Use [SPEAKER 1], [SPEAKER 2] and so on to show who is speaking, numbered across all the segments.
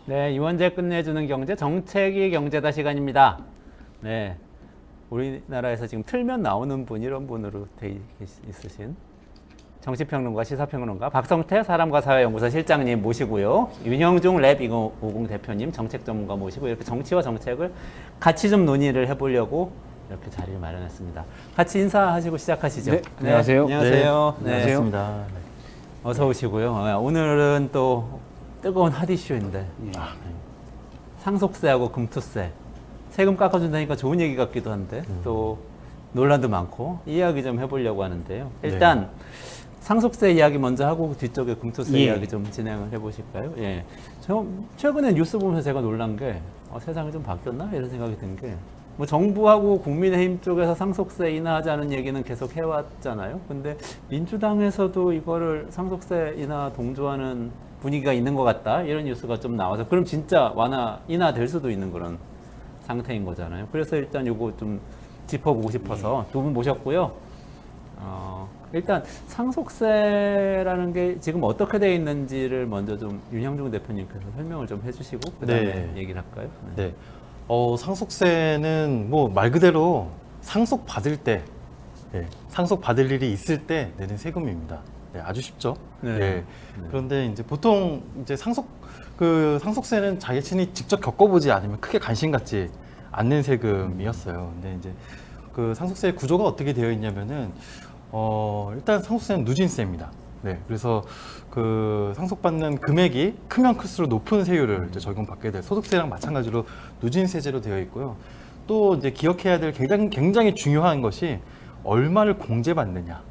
[SPEAKER 1] 네, 이원재 끝내주는 경제 정책이 경제다 시간입니다. 네, 우리나라에서 지금 틀면 나오는 분 이런 분으로 돼 있으신 정치평론가, 시사평론가 박성태 사람과 사회연구소 실장님 모시고요. 윤형중 랩2050 대표님 정책 전문가 모시고 이렇게 정치와 정책을 같이 좀 논의를 해보려고 이렇게 자리를 마련했습니다. 같이 인사하시고 시작하시죠.
[SPEAKER 2] 네, 안녕하세요.
[SPEAKER 1] 안녕하세요.
[SPEAKER 2] 네, 반갑습니다.
[SPEAKER 1] 어서 오시고요. 오늘은 또 뜨거운 핫 이슈인데 상속세하고 금투세 세금 깎아준다니까 좋은 얘기 같기도 한데 또 논란도 많고 이 이야기 좀 해보려고 하는데요. 일단 상속세 이야기 먼저 하고 뒤쪽에 금투세 이야기 좀 진행을 해보실까요? 예. 저 최근에 뉴스 보면서 제가 놀란 게 세상이 좀 바뀌었나 이런 생각이 든 게 뭐 정부하고 국민의힘 쪽에서 상속세 인하하자는 얘기는 계속 해왔잖아요. 근데 민주당에서도 이거를 상속세 인하 동조하는 분위기가 있는 것 같다 이런 뉴스가 좀 나와서 그럼 진짜 인하될 수도 있는 그런 상태인 거잖아요. 그래서 일단 요거 좀 짚어보고 싶어서 두 분 모셨고요. 일단 상속세라는 게 지금 어떻게 되어 있는지를 먼저 좀 윤형중 대표님께서 설명을 좀 해주시고 그다음에 얘기를 할까요?
[SPEAKER 2] 네. 상속세는 뭐 말 그대로 상속 받을 때, 상속 받을 일이 있을 때 내는 세금입니다. 네, 아주 쉽죠.
[SPEAKER 1] 네.
[SPEAKER 2] 그런데 이제 보통 이제 상속세는 자신이 직접 겪어보지 않으면 크게 관심 갖지 않는 세금이었어요. 근데 이제 그 상속세의 구조가 어떻게 되어 있냐면은 일단 상속세는 누진세입니다. 네, 그래서 그 상속받는 금액이 크면 클수록 높은 세율을 이제 적용받게 될 소득세랑 마찬가지로 누진세제로 되어 있고요. 또 이제 기억해야 될 굉장히 중요한 것이 얼마를 공제받느냐.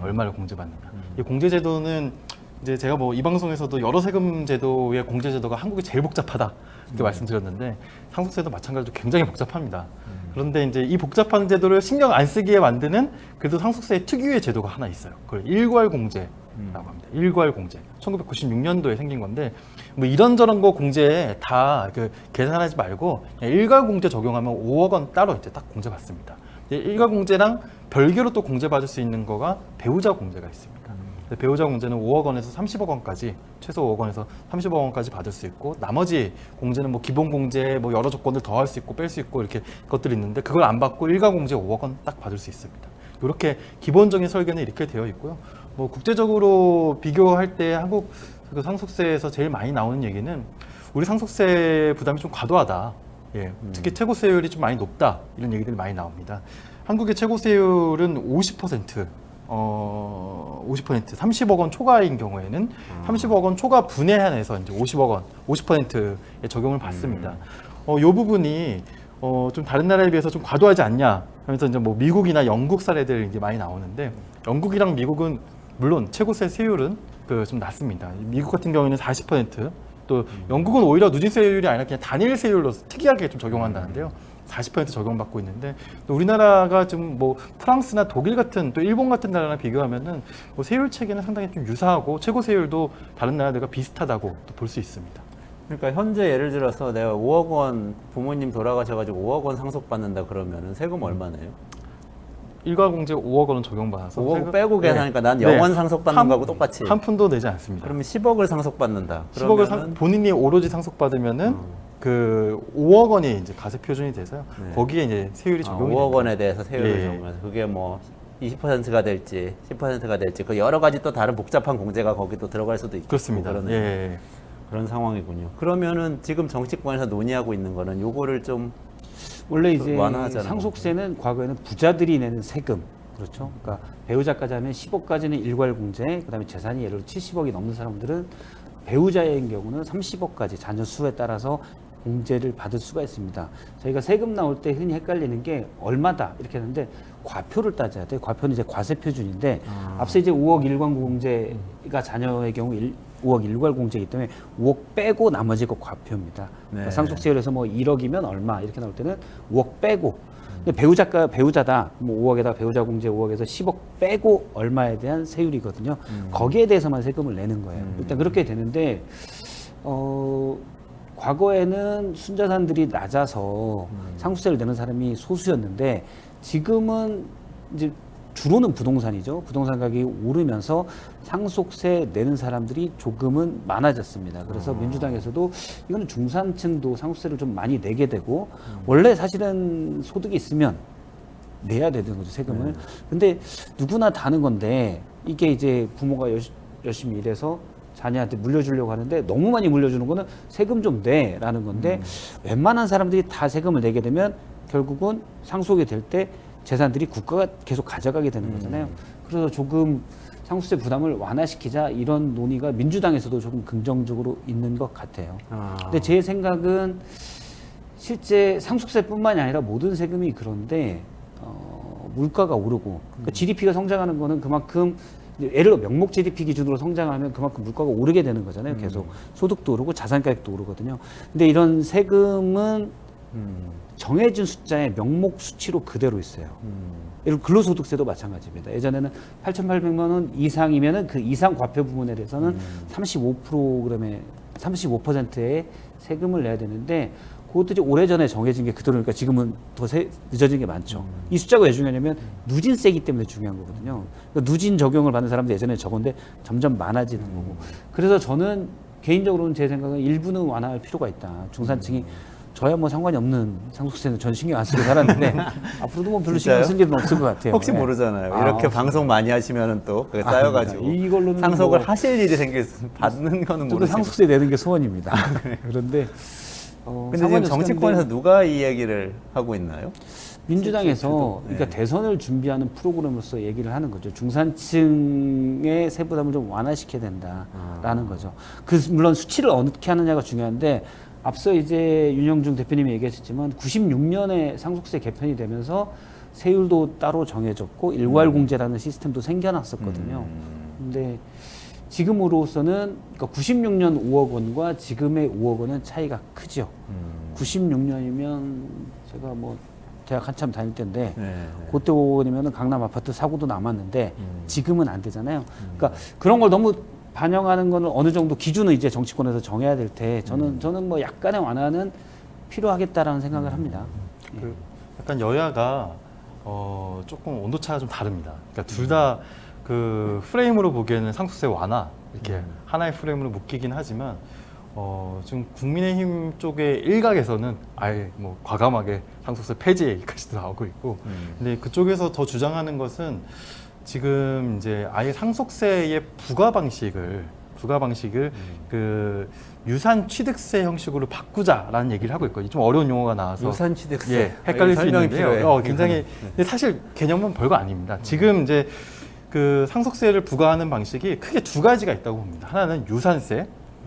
[SPEAKER 2] 얼마를 공제받느냐. 이 공제제도는 이제 제가 뭐 이 방송에서도 여러 세금 제도의 공제제도가 한국이 제일 복잡하다 이렇게 말씀드렸는데 상속세도 마찬가지로 굉장히 복잡합니다. 그런데 이제 이 복잡한 제도를 신경 안 쓰기에 만드는 그래도 상속세 특유의 제도가 하나 있어요. 그걸 일괄공제라고 합니다. 일괄공제. 1996년도에 생긴 건데 뭐 이런저런 거 공제 다 계산하지 말고 그냥 일괄공제 적용하면 5억 원 따로 이제 딱 공제받습니다. 일괄공제랑 별개로 또 공제받을 수 있는 거가 배우자 공제가 있습니다. 배우자 공제는 5억 원에서 30억 원까지 최소 5억 원에서 30억 원까지 받을 수 있고 나머지 공제는 뭐 기본 공제 뭐 여러 조건을 더할 수 있고 뺄 수 있고 이렇게 것들이 있는데 그걸 안 받고 일괄 공제 5억 원 딱 받을 수 있습니다. 이렇게 기본적인 설계는 이렇게 되어 있고요. 뭐 국제적으로 비교할 때 한국 그 상속세에서 제일 많이 나오는 얘기는 우리 상속세 부담이 좀 과도하다. 특히 최고세율이 좀 많이 높다 이런 얘기들이 많이 나옵니다. 한국의 최고세율은 50%. 30억 원 초과인 경우에는 30억 원 초과 분해한해서 이제 50억 원, 50%의 적용을 받습니다. 이 부분이 좀 다른 나라에 비해서 좀 과도하지 않냐 하면서 이제 뭐 미국이나 영국 사례들 이제 많이 나오는데 영국이랑 미국은 물론 최고세 세율은 좀 낮습니다. 미국 같은 경우에는 40%, 또 영국은 오히려 누진세율이 아니라 그냥 단일 세율로 특이하게 좀 적용한다는데요. 40% 적용받고 있는데 또 우리나라가 좀 뭐 프랑스나 독일 같은 또 일본 같은 나라랑 비교하면은 뭐 세율 체계는 상당히 좀 유사하고 최고 세율도 다른 나라들과 비슷하다고 또 볼 수 있습니다.
[SPEAKER 1] 그러니까 현재 예를 들어서 내가 5억 원 부모님 돌아가셔가지고 5억 원 상속받는다 그러면은 세금 얼마 내요?
[SPEAKER 2] 일괄공제 5억 원은 적용받아서
[SPEAKER 1] 5억 빼고 계산하니까 난 영원 상속받는 거하고 똑같이
[SPEAKER 2] 한 푼도 내지 않습니다.
[SPEAKER 1] 그러면 10억을 상속받는다.
[SPEAKER 2] 10억을 본인이 오로지 상속받으면은 그 5억 원이 이제 가세 표준이 돼서요. 거기에 이제 세율이 적용이
[SPEAKER 1] 5억 원에 대해서 세율을 적용해서 그게 뭐 20%가 될지 10%가 될지 그 여러 가지 또 다른 복잡한 공제가 거기도 들어갈 수도 있고
[SPEAKER 2] 그렇습니다.
[SPEAKER 1] 그런 상황이군요. 그러면은 지금 정치권에서 논의하고 있는 거는 요거를 좀
[SPEAKER 3] 원래 이제
[SPEAKER 1] 완화하자는
[SPEAKER 3] 상속세는 과거에는 부자들이 내는 세금, 그렇죠. 그러니까 배우자까지 하면 10억까지는 일괄공제, 그다음에 재산이 예를 들어 70억이 넘는 사람들은 배우자인 경우는 30억까지 자녀 수에 따라서 공제를 받을 수가 있습니다. 저희가 세금 나올 때 흔히 헷갈리는 게 얼마다 이렇게 하는데 과표를 따져야 돼요. 과표는 이제 과세 표준인데 앞서 이제 5억 일괄공제가 자녀의 경우 5억 일괄공제이기 때문에 5억 빼고 나머지가 과표입니다. 그러니까 상속세율에서 뭐 1억이면 얼마 이렇게 나올 때는 5억 빼고 근데 배우자다 뭐 5억에다 배우자 공제 5억에서 10억 빼고 얼마에 대한 세율이거든요. 거기에 대해서만 세금을 내는 거예요. 일단 그렇게 되는데 과거에는 순자산들이 낮아서 상속세를 내는 사람이 소수였는데 지금은 이제 주로는 부동산이죠. 부동산 가격이 오르면서 상속세 내는 사람들이 조금은 많아졌습니다. 그래서 민주당에서도 이거는 중산층도 상속세를 좀 많이 내게 되고 원래 사실은 소득이 있으면 내야 되는 거죠, 세금을. 근데 누구나 다는 건데 이게 이제 부모가 열심히 일해서 자녀한테 물려주려고 하는데 너무 많이 물려주는 거는 세금 좀 내라는 건데 웬만한 사람들이 다 세금을 내게 되면 결국은 상속이 될 때 재산들이 국가가 계속 가져가게 되는 거잖아요. 그래서 조금 상속세 부담을 완화시키자 이런 논의가 민주당에서도 조금 긍정적으로 있는 것 같아요. 근데 제 생각은 실제 상속세뿐만이 아니라 모든 세금이 그런데 물가가 오르고 그러니까 GDP가 성장하는 거는 그만큼 예를 들어 명목 GDP 기준으로 성장하면 그만큼 물가가 오르게 되는 거잖아요. 계속 소득도 오르고 자산 가격도 오르거든요. 근데 이런 세금은 정해진 숫자의 명목 수치로 그대로 있어요. 예를 들어 근로소득세도 마찬가지입니다. 예전에는 8,800만 원 이상이면은 그 이상 과표 부분에 대해서는 35%의 35%의 세금을 내야 되는데 그것들이 오래전에 정해진 게 그대로니까 지금은 더 늦어진 게 많죠. 이 숫자가 왜 중요하냐면 누진세이기 때문에 중요한 거거든요. 그러니까 누진 적용을 받는 사람들 예전에 적은데 점점 많아지는 거고. 그래서 저는 개인적으로는 제 생각은 일부는 완화할 필요가 있다. 중산층이 저야 뭐 상관이 없는 상속세는 전 신경 안 쓰고 살았는데 앞으로도 뭐 별로 신경 쓸 일은 없을 것 같아요.
[SPEAKER 1] 혹시
[SPEAKER 3] 네.
[SPEAKER 1] 모르잖아요. 이렇게 방송 많이 하시면은 또 그게 쌓여가지고
[SPEAKER 3] 그러니까 이걸로는
[SPEAKER 1] 상속을
[SPEAKER 3] 뭐
[SPEAKER 1] 하실 일이 받는 거는
[SPEAKER 3] 저도
[SPEAKER 1] 모르지만.
[SPEAKER 3] 상속세 내는 게 소원입니다. 그런데
[SPEAKER 1] 근데 지금 정치권에서 누가 이 얘기를 하고 있나요?
[SPEAKER 3] 민주당에서
[SPEAKER 1] 네.
[SPEAKER 3] 그러니까 대선을 준비하는 프로그램으로서 얘기를 하는 거죠. 중산층의 세부담을 좀 완화시켜야 된다라는 거죠. 물론 수치를 어떻게 하느냐가 중요한데 앞서 이제 윤영중 대표님이 얘기하셨지만 96년에 상속세 개편이 되면서 세율도 따로 정해졌고 일괄공제라는 시스템도 생겨났었거든요. 근데 지금으로서는 그러니까 96년 5억 원과 지금의 5억 원은 차이가 크죠. 96년이면 제가 뭐 대학 한참 다닐 때인데 그때 5억 원이면 강남 아파트 사고도 남았는데 지금은 안 되잖아요. 그러니까 그런 걸 너무 반영하는 거는 어느 정도 기준을 이제 정치권에서 정해야 될 때 저는 뭐 약간의 완화는 필요하겠다라는 생각을 합니다.
[SPEAKER 2] 그 약간 여야가 조금 온도차가 좀 다릅니다. 그러니까 둘 다 그 프레임으로 보기에는 상속세 완화 이렇게 하나의 프레임으로 묶이긴 하지만 지금 국민의힘 쪽의 일각에서는 아예 뭐 과감하게 상속세 폐지 얘기까지도 나오고 있고, 근데 그쪽에서 더 주장하는 것은 지금 이제 아예 상속세의 부과 방식을 그 유산 취득세 형식으로 바꾸자라는 얘기를 하고 있거든요. 좀 어려운 용어가 나와서
[SPEAKER 1] 유산 취득세.
[SPEAKER 2] 예, 헷갈릴 수
[SPEAKER 1] 설명이
[SPEAKER 2] 있는데요.
[SPEAKER 1] 필요해.
[SPEAKER 2] 굉장히 근데 사실 개념은 별거 아닙니다. 지금 이제 그 상속세를 부과하는 방식이 크게 두 가지가 있다고 봅니다. 하나는 유산세,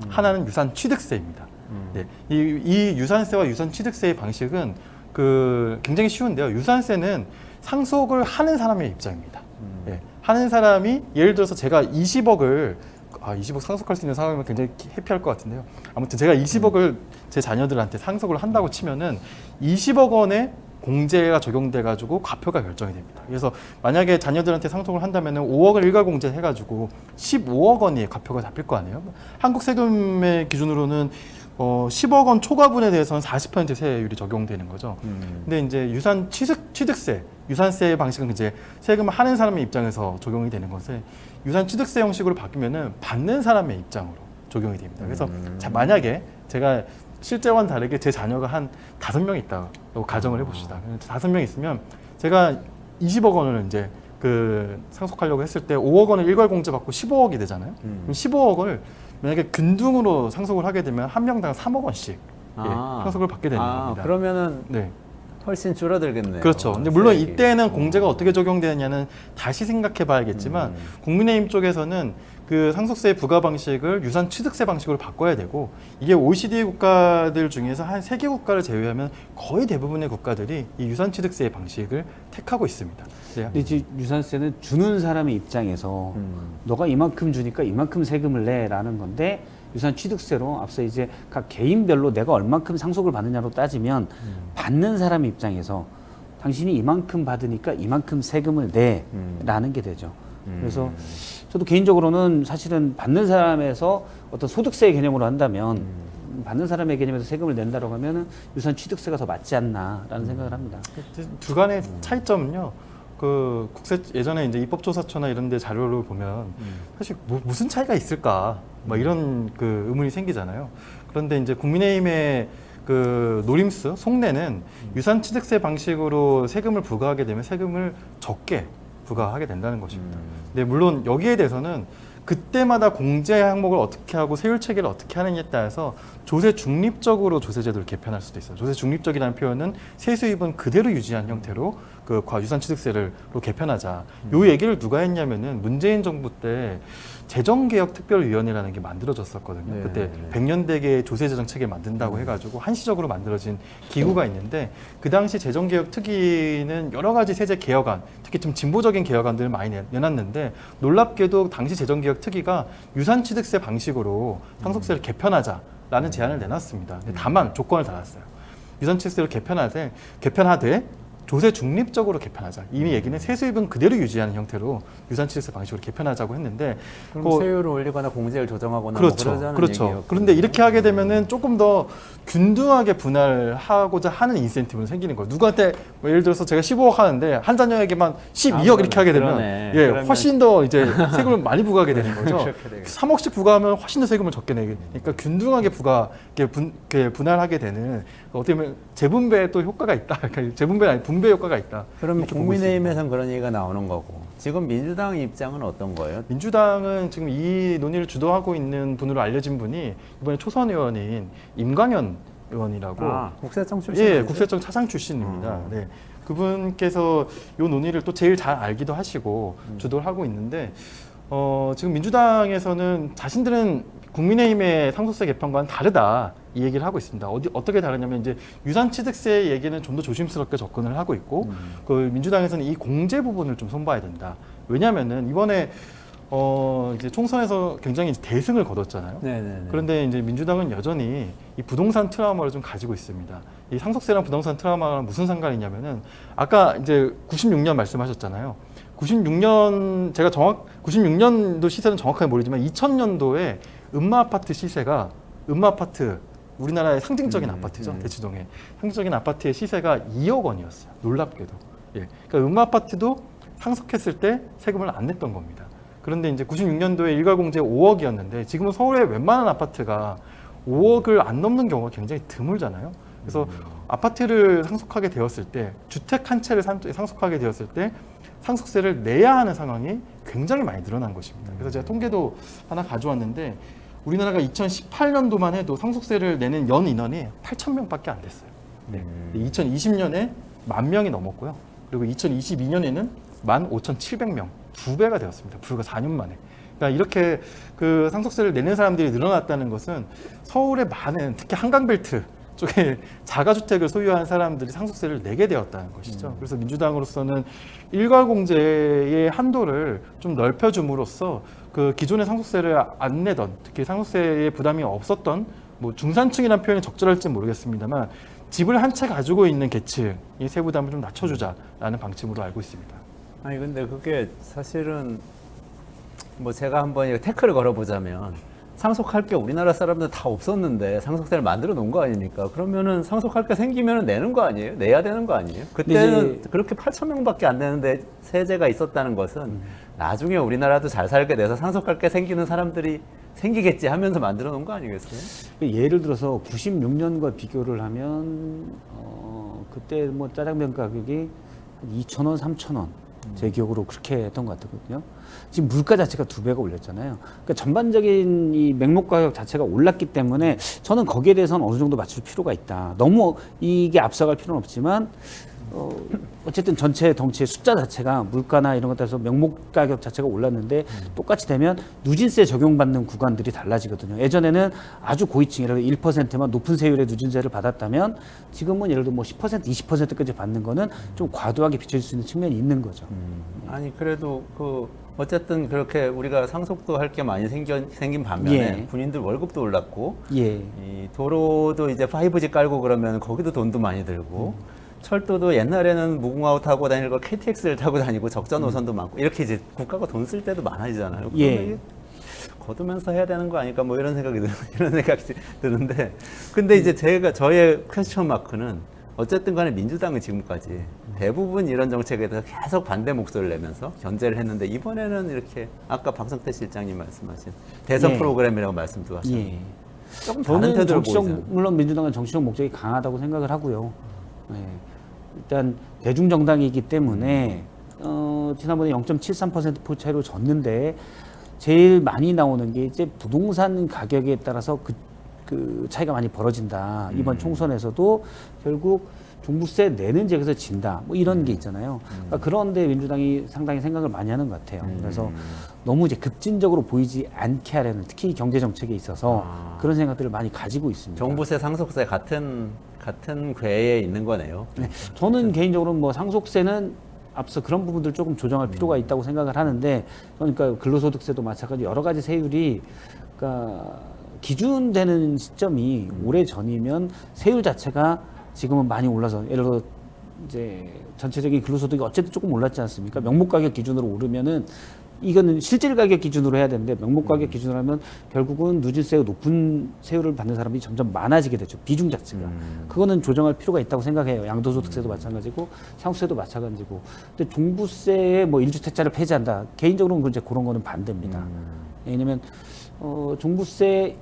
[SPEAKER 2] 하나는 유산 취득세입니다. 네, 이 유산세와 유산 취득세의 방식은 그 굉장히 쉬운데요. 유산세는 상속을 하는 사람의 입장입니다. 예, 하는 사람이 예를 들어서 제가 20억을 20억 상속할 수 있는 상황이면 굉장히 해피할 것 같은데요. 아무튼 제가 20억을 제 자녀들한테 상속을 한다고 치면은 20억 원의 공제가 적용돼 가지고 과표가 결정이 됩니다. 그래서 만약에 자녀들한테 상속을 한다면은 5억을 일괄 공제해 가지고 15억 원의 과표가 잡힐 거 아니에요. 한국 세금의 기준으로는 10억 원 초과분에 대해서는 40% 세율이 적용되는 거죠. 근데 이제 유산 취득세, 유산세 방식은 이제 세금을 하는 사람의 입장에서 적용이 되는 것에 유산 취득세 형식으로 바뀌면은 받는 사람의 입장으로 적용이 됩니다. 그래서 만약에 제가 실제와는 다르게 제 자녀가 한 5명 있다고 가정을 해봅시다. 5명 있으면 제가 20억 원을 이제 그 상속하려고 했을 때 5억 원을 일괄 공제 받고 15억이 되잖아요. 그럼 15억을 만약에 균등으로 상속을 하게 되면 한 명당 3억 원씩 상속을 받게 되는 겁니다.
[SPEAKER 1] 그러면은
[SPEAKER 2] 네.
[SPEAKER 1] 훨씬 줄어들겠네요.
[SPEAKER 2] 그렇죠. 근데 물론 이때는 공제가 어떻게 적용되느냐는 다시 생각해 봐야겠지만 국민의힘 쪽에서는 그 상속세 부과 방식을 유산 취득세 방식으로 바꿔야 되고, 이게 OECD 국가들 중에서 한 3개 국가를 제외하면 거의 대부분의 국가들이 이 유산 취득세 방식을 택하고 있습니다. 네.
[SPEAKER 3] 근데 이제 유산세는 주는 사람의 입장에서 너가 이만큼 주니까 이만큼 세금을 내라는 건데, 유산 취득세로 앞서 이제 각 개인별로 내가 얼만큼 상속을 받느냐로 따지면 받는 사람의 입장에서 당신이 이만큼 받으니까 이만큼 세금을 내라는 게 되죠. 그래서 저도 개인적으로는 사실은 받는 사람에서 어떤 소득세의 개념으로 한다면 받는 사람의 개념에서 세금을 낸다고 하면 유산 취득세가 더 맞지 않나라는 생각을 합니다.
[SPEAKER 2] 두 간의 차이점은요. 그 예전에 이제 입법조사처나 이런 데 자료를 보면 사실 무슨 차이가 있을까? 뭐 이런 그 의문이 생기잖아요. 그런데 이제 국민의힘의 그 노림수 속내는 유산취득세 방식으로 세금을 부과하게 되면 세금을 적게 부과하게 된다는 것입니다. 근데 물론 여기에 대해서는 그때마다 공제 항목을 어떻게 하고 세율 체계를 어떻게 하느냐에 따라서 조세 중립적으로 조세제도를 개편할 수도 있어요. 조세 중립적이라는 표현은 세수입은 그대로 유지한 형태로 그 유산취득세를 개편하자. 요 얘기를 누가 했냐면은 문재인 정부 때 재정개혁특별위원회라는 게 만들어졌었거든요.
[SPEAKER 1] 네,
[SPEAKER 2] 그때
[SPEAKER 1] 네.
[SPEAKER 2] 100년대계 조세재정 체계 만든다고 해가지고 한시적으로 만들어진 기구가 있는데 그 당시 재정개혁특위는 여러 가지 세제 개혁안, 특히 좀 진보적인 개혁안들을 많이 내놨는데 놀랍게도 당시 재정개혁특위가 유산취득세 방식으로 상속세를 개편하자라는 제안을 내놨습니다. 근데 다만 조건을 달았어요. 유산취득세를 개편하되 조세 중립적으로 개편하자. 이미 얘기는 세수입은 그대로 유지하는 형태로 유산취득세 방식으로 개편하자고 했는데
[SPEAKER 1] 그럼 세율을 올리거나 공제를 조정하거나
[SPEAKER 2] 그렇죠.
[SPEAKER 1] 뭐 그러자는
[SPEAKER 2] 그렇죠.
[SPEAKER 1] 얘기였고.
[SPEAKER 2] 그런데 이렇게 하게 되면은 조금 더 균등하게 분할하고자 하는 인센티브는 생기는 거예요. 누구한테 뭐 예를 들어서 제가 15억 하는데 한 자녀에게만 12억 이렇게 하게 되면
[SPEAKER 1] 그러네.
[SPEAKER 2] 예,
[SPEAKER 1] 그러면-
[SPEAKER 2] 훨씬 더 이제 세금을 많이 부과하게 되는 거죠.
[SPEAKER 1] 그렇게 되겠네.
[SPEAKER 2] 3억씩 부과하면 훨씬 더 세금을 적게 내게. 그러니까 균등하게 분할하게 되는 어떻게 보면 재분배에 또 효과가 있다. 그러니까 재분배 아니 분배 효과가 있다.
[SPEAKER 1] 그럼
[SPEAKER 2] 이렇게 보고
[SPEAKER 1] 국민의힘에서는 그런 얘기가 나오는 거고 지금 민주당 입장은 어떤 거예요?
[SPEAKER 2] 민주당은 지금 이 논의를 주도하고 있는 분으로 알려진 분이 이번에 초선 의원인 임광현 의원이라고
[SPEAKER 1] 국세청 출신
[SPEAKER 2] 예,
[SPEAKER 1] 아니세요?
[SPEAKER 2] 국세청 차장 출신입니다. 네. 그분께서 이 논의를 또 제일 잘 알기도 하시고 주도를 하고 있는데 지금 민주당에서는 자신들은 국민의힘의 상속세 개편과는 다르다 이 얘기를 하고 있습니다. 어떻게 다르냐면 이제 유산취득세 얘기는 좀 더 조심스럽게 접근을 하고 있고 그 민주당에서는 이 공제 부분을 좀 손봐야 된다. 왜냐하면은 이번에 이제 총선에서 굉장히 대승을 거뒀잖아요.
[SPEAKER 1] 네네네.
[SPEAKER 2] 그런데 이제 민주당은 여전히 이 부동산 트라우마를 좀 가지고 있습니다. 이 상속세랑 부동산 트라우마랑 무슨 상관이냐면은 아까 이제 96년 말씀하셨잖아요. 96년도 시세는 정확하게 모르지만 2000년도에 음마아파트 시세가 음마아파트 우리나라의 상징적인 아파트죠. 대치동에 상징적인 아파트의 시세가 2억 원이었어요. 놀랍게도. 예. 그러니까 음마아파트도 상속했을 때 세금을 안 냈던 겁니다. 그런데 이제 96년도에 일괄공제 5억이었는데 지금은 서울의 웬만한 아파트가 5억을 안 넘는 경우가 굉장히 드물잖아요. 그래서 아파트를 상속하게 되었을 때 주택 한 채를 상속하게 되었을 때 상속세를 내야 하는 상황이 굉장히 많이 늘어난 것입니다. 그래서 제가 통계도 하나 가져왔는데 우리나라가 2018년도만 해도 상속세를 내는 연 인원이 8,000명밖에 안 됐어요. 네. 2020년에 10,000명이 넘었고요. 그리고 2022년에는 15,700명, 2배가 되었습니다. 불과 4년 만에. 그러니까 이렇게 그 상속세를 내는 사람들이 늘어났다는 것은 서울의 많은 특히 한강벨트 쪽에 자가주택을 소유한 사람들이 상속세를 내게 되었다는 것이죠. 그래서 민주당으로서는 일괄공제의 한도를 좀 넓혀줌으로써 그 기존의 상속세를 안 내던 특히 상속세에 부담이 없었던 뭐 중산층이라는 표현이 적절할지 모르겠습니다만 집을 한 채 가지고 있는 계층 이 세부담을 좀 낮춰주자라는 방침으로 알고 있습니다.
[SPEAKER 1] 아니 근데 그게 사실은 뭐 제가 한번 이거 태클을 걸어보자면 상속할 게 우리나라 사람들 다 없었는데 상속세를 만들어 놓은 거 아닙니까? 그러면은 상속할 게 생기면 내는 거 아니에요? 내야 되는 거 아니에요? 그때는 그렇게 8,000명밖에 안 되는데 세제가 있었다는 것은 나중에 우리나라도 잘 살게 돼서 상속할 게 생기는 사람들이 생기겠지 하면서 만들어 놓은 거 아니겠어요?
[SPEAKER 3] 예를 들어서 96년과 비교를 하면 그때 뭐 짜장면 가격이 2,000원, 3,000원 제 기억으로 그렇게 했던 것 같거든요. 지금 물가 자체가 2배가 올렸잖아요. 그러니까 전반적인 이 맹목 가격 자체가 올랐기 때문에 저는 거기에 대해서는 어느 정도 맞출 필요가 있다. 너무 이게 앞서갈 필요는 없지만 어쨌든 전체 덩치의 숫자 자체가 물가나 이런 것 따라서 명목 가격 자체가 올랐는데 똑같이 되면 누진세 적용받는 구간들이 달라지거든요. 예전에는 아주 고위층, 예를 들어 1%만 높은 세율의 누진세를 받았다면 지금은 예를 들어 뭐 10%, 20%까지 받는 거는 좀 과도하게 비춰질 수 있는 측면이 있는 거죠.
[SPEAKER 1] 아니 그래도 그 어쨌든 그렇게 우리가 상속도 할 게 많이 생긴 반면에
[SPEAKER 3] 예.
[SPEAKER 1] 군인들 월급도 올랐고
[SPEAKER 3] 예.
[SPEAKER 1] 이 도로도 이제 5G 깔고 그러면 거기도 돈도 많이 들고 철도도 옛날에는 무궁화호 타고 다니고 KTX를 타고 다니고 적자 노선도 많고 이렇게 이제 국가가 돈 쓸 때도 많아지잖아요. 그러면
[SPEAKER 3] 예.
[SPEAKER 1] 이게 거두면서 해야 되는 거 아닐까 뭐 이런 생각이 드는데 근데 이제 저의 퀘스천 마크는 어쨌든 간에 민주당은 지금까지 대부분 이런 정책에 대해서 계속 반대 목소리를 내면서 견제를 했는데 이번에는 이렇게 아까 박성태 실장님 말씀하신 대선
[SPEAKER 3] 예.
[SPEAKER 1] 프로그램이라고 말씀도 하셨는데
[SPEAKER 3] 예.
[SPEAKER 1] 조금 다른
[SPEAKER 3] 저는
[SPEAKER 1] 태도를
[SPEAKER 3] 정치적
[SPEAKER 1] 보이잖아요.
[SPEAKER 3] 물론 민주당은 정치적 목적이 강하다고 생각을 하고요. 예. 일단 대중 정당이기 때문에 지난번에 0.73% 차이로 졌는데 제일 많이 나오는 게 이제 부동산 가격에 따라서 그 차이가 많이 벌어진다. 이번 총선에서도 결국 종부세 내는 지역에서 진다. 뭐 이런 게 있잖아요. 그러니까 그런데 민주당이 상당히 생각을 많이 하는 것 같아요. 그래서 너무 이제 급진적으로 보이지 않게 하려는 특히 경제 정책에 있어서 그런 생각들을 많이 가지고 있습니다.
[SPEAKER 1] 종부세, 상속세 같은 궤에 있는 거네요.
[SPEAKER 3] 네, 저는 개인적으로 뭐 상속세는 앞서 그런 부분들 조금 조정할 필요가 있다고 생각을 하는데, 그러니까 근로소득세도 마찬가지 여러 가지 세율이 그러니까 기준되는 시점이 오래 전이면 세율 자체가 지금은 많이 올라서 예를 들어 이제 전체적인 근로소득이 어쨌든 조금 올랐지 않습니까? 명목가격 기준으로 오르면은 이거는 실질 가격 기준으로 해야 되는데 명목가격 기준으로 하면 결국은 누진세가 높은 세율을 받는 사람이 점점 많아지게 되죠. 비중 자체가. 그거는 조정할 필요가 있다고 생각해요. 양도소득세도 마찬가지고 상속세도 마찬가지고. 근데 종부세에 뭐 1주택자를 폐지한다. 개인적으로는 이제 그런 거는 반대입니다. 왜냐면 종부세에는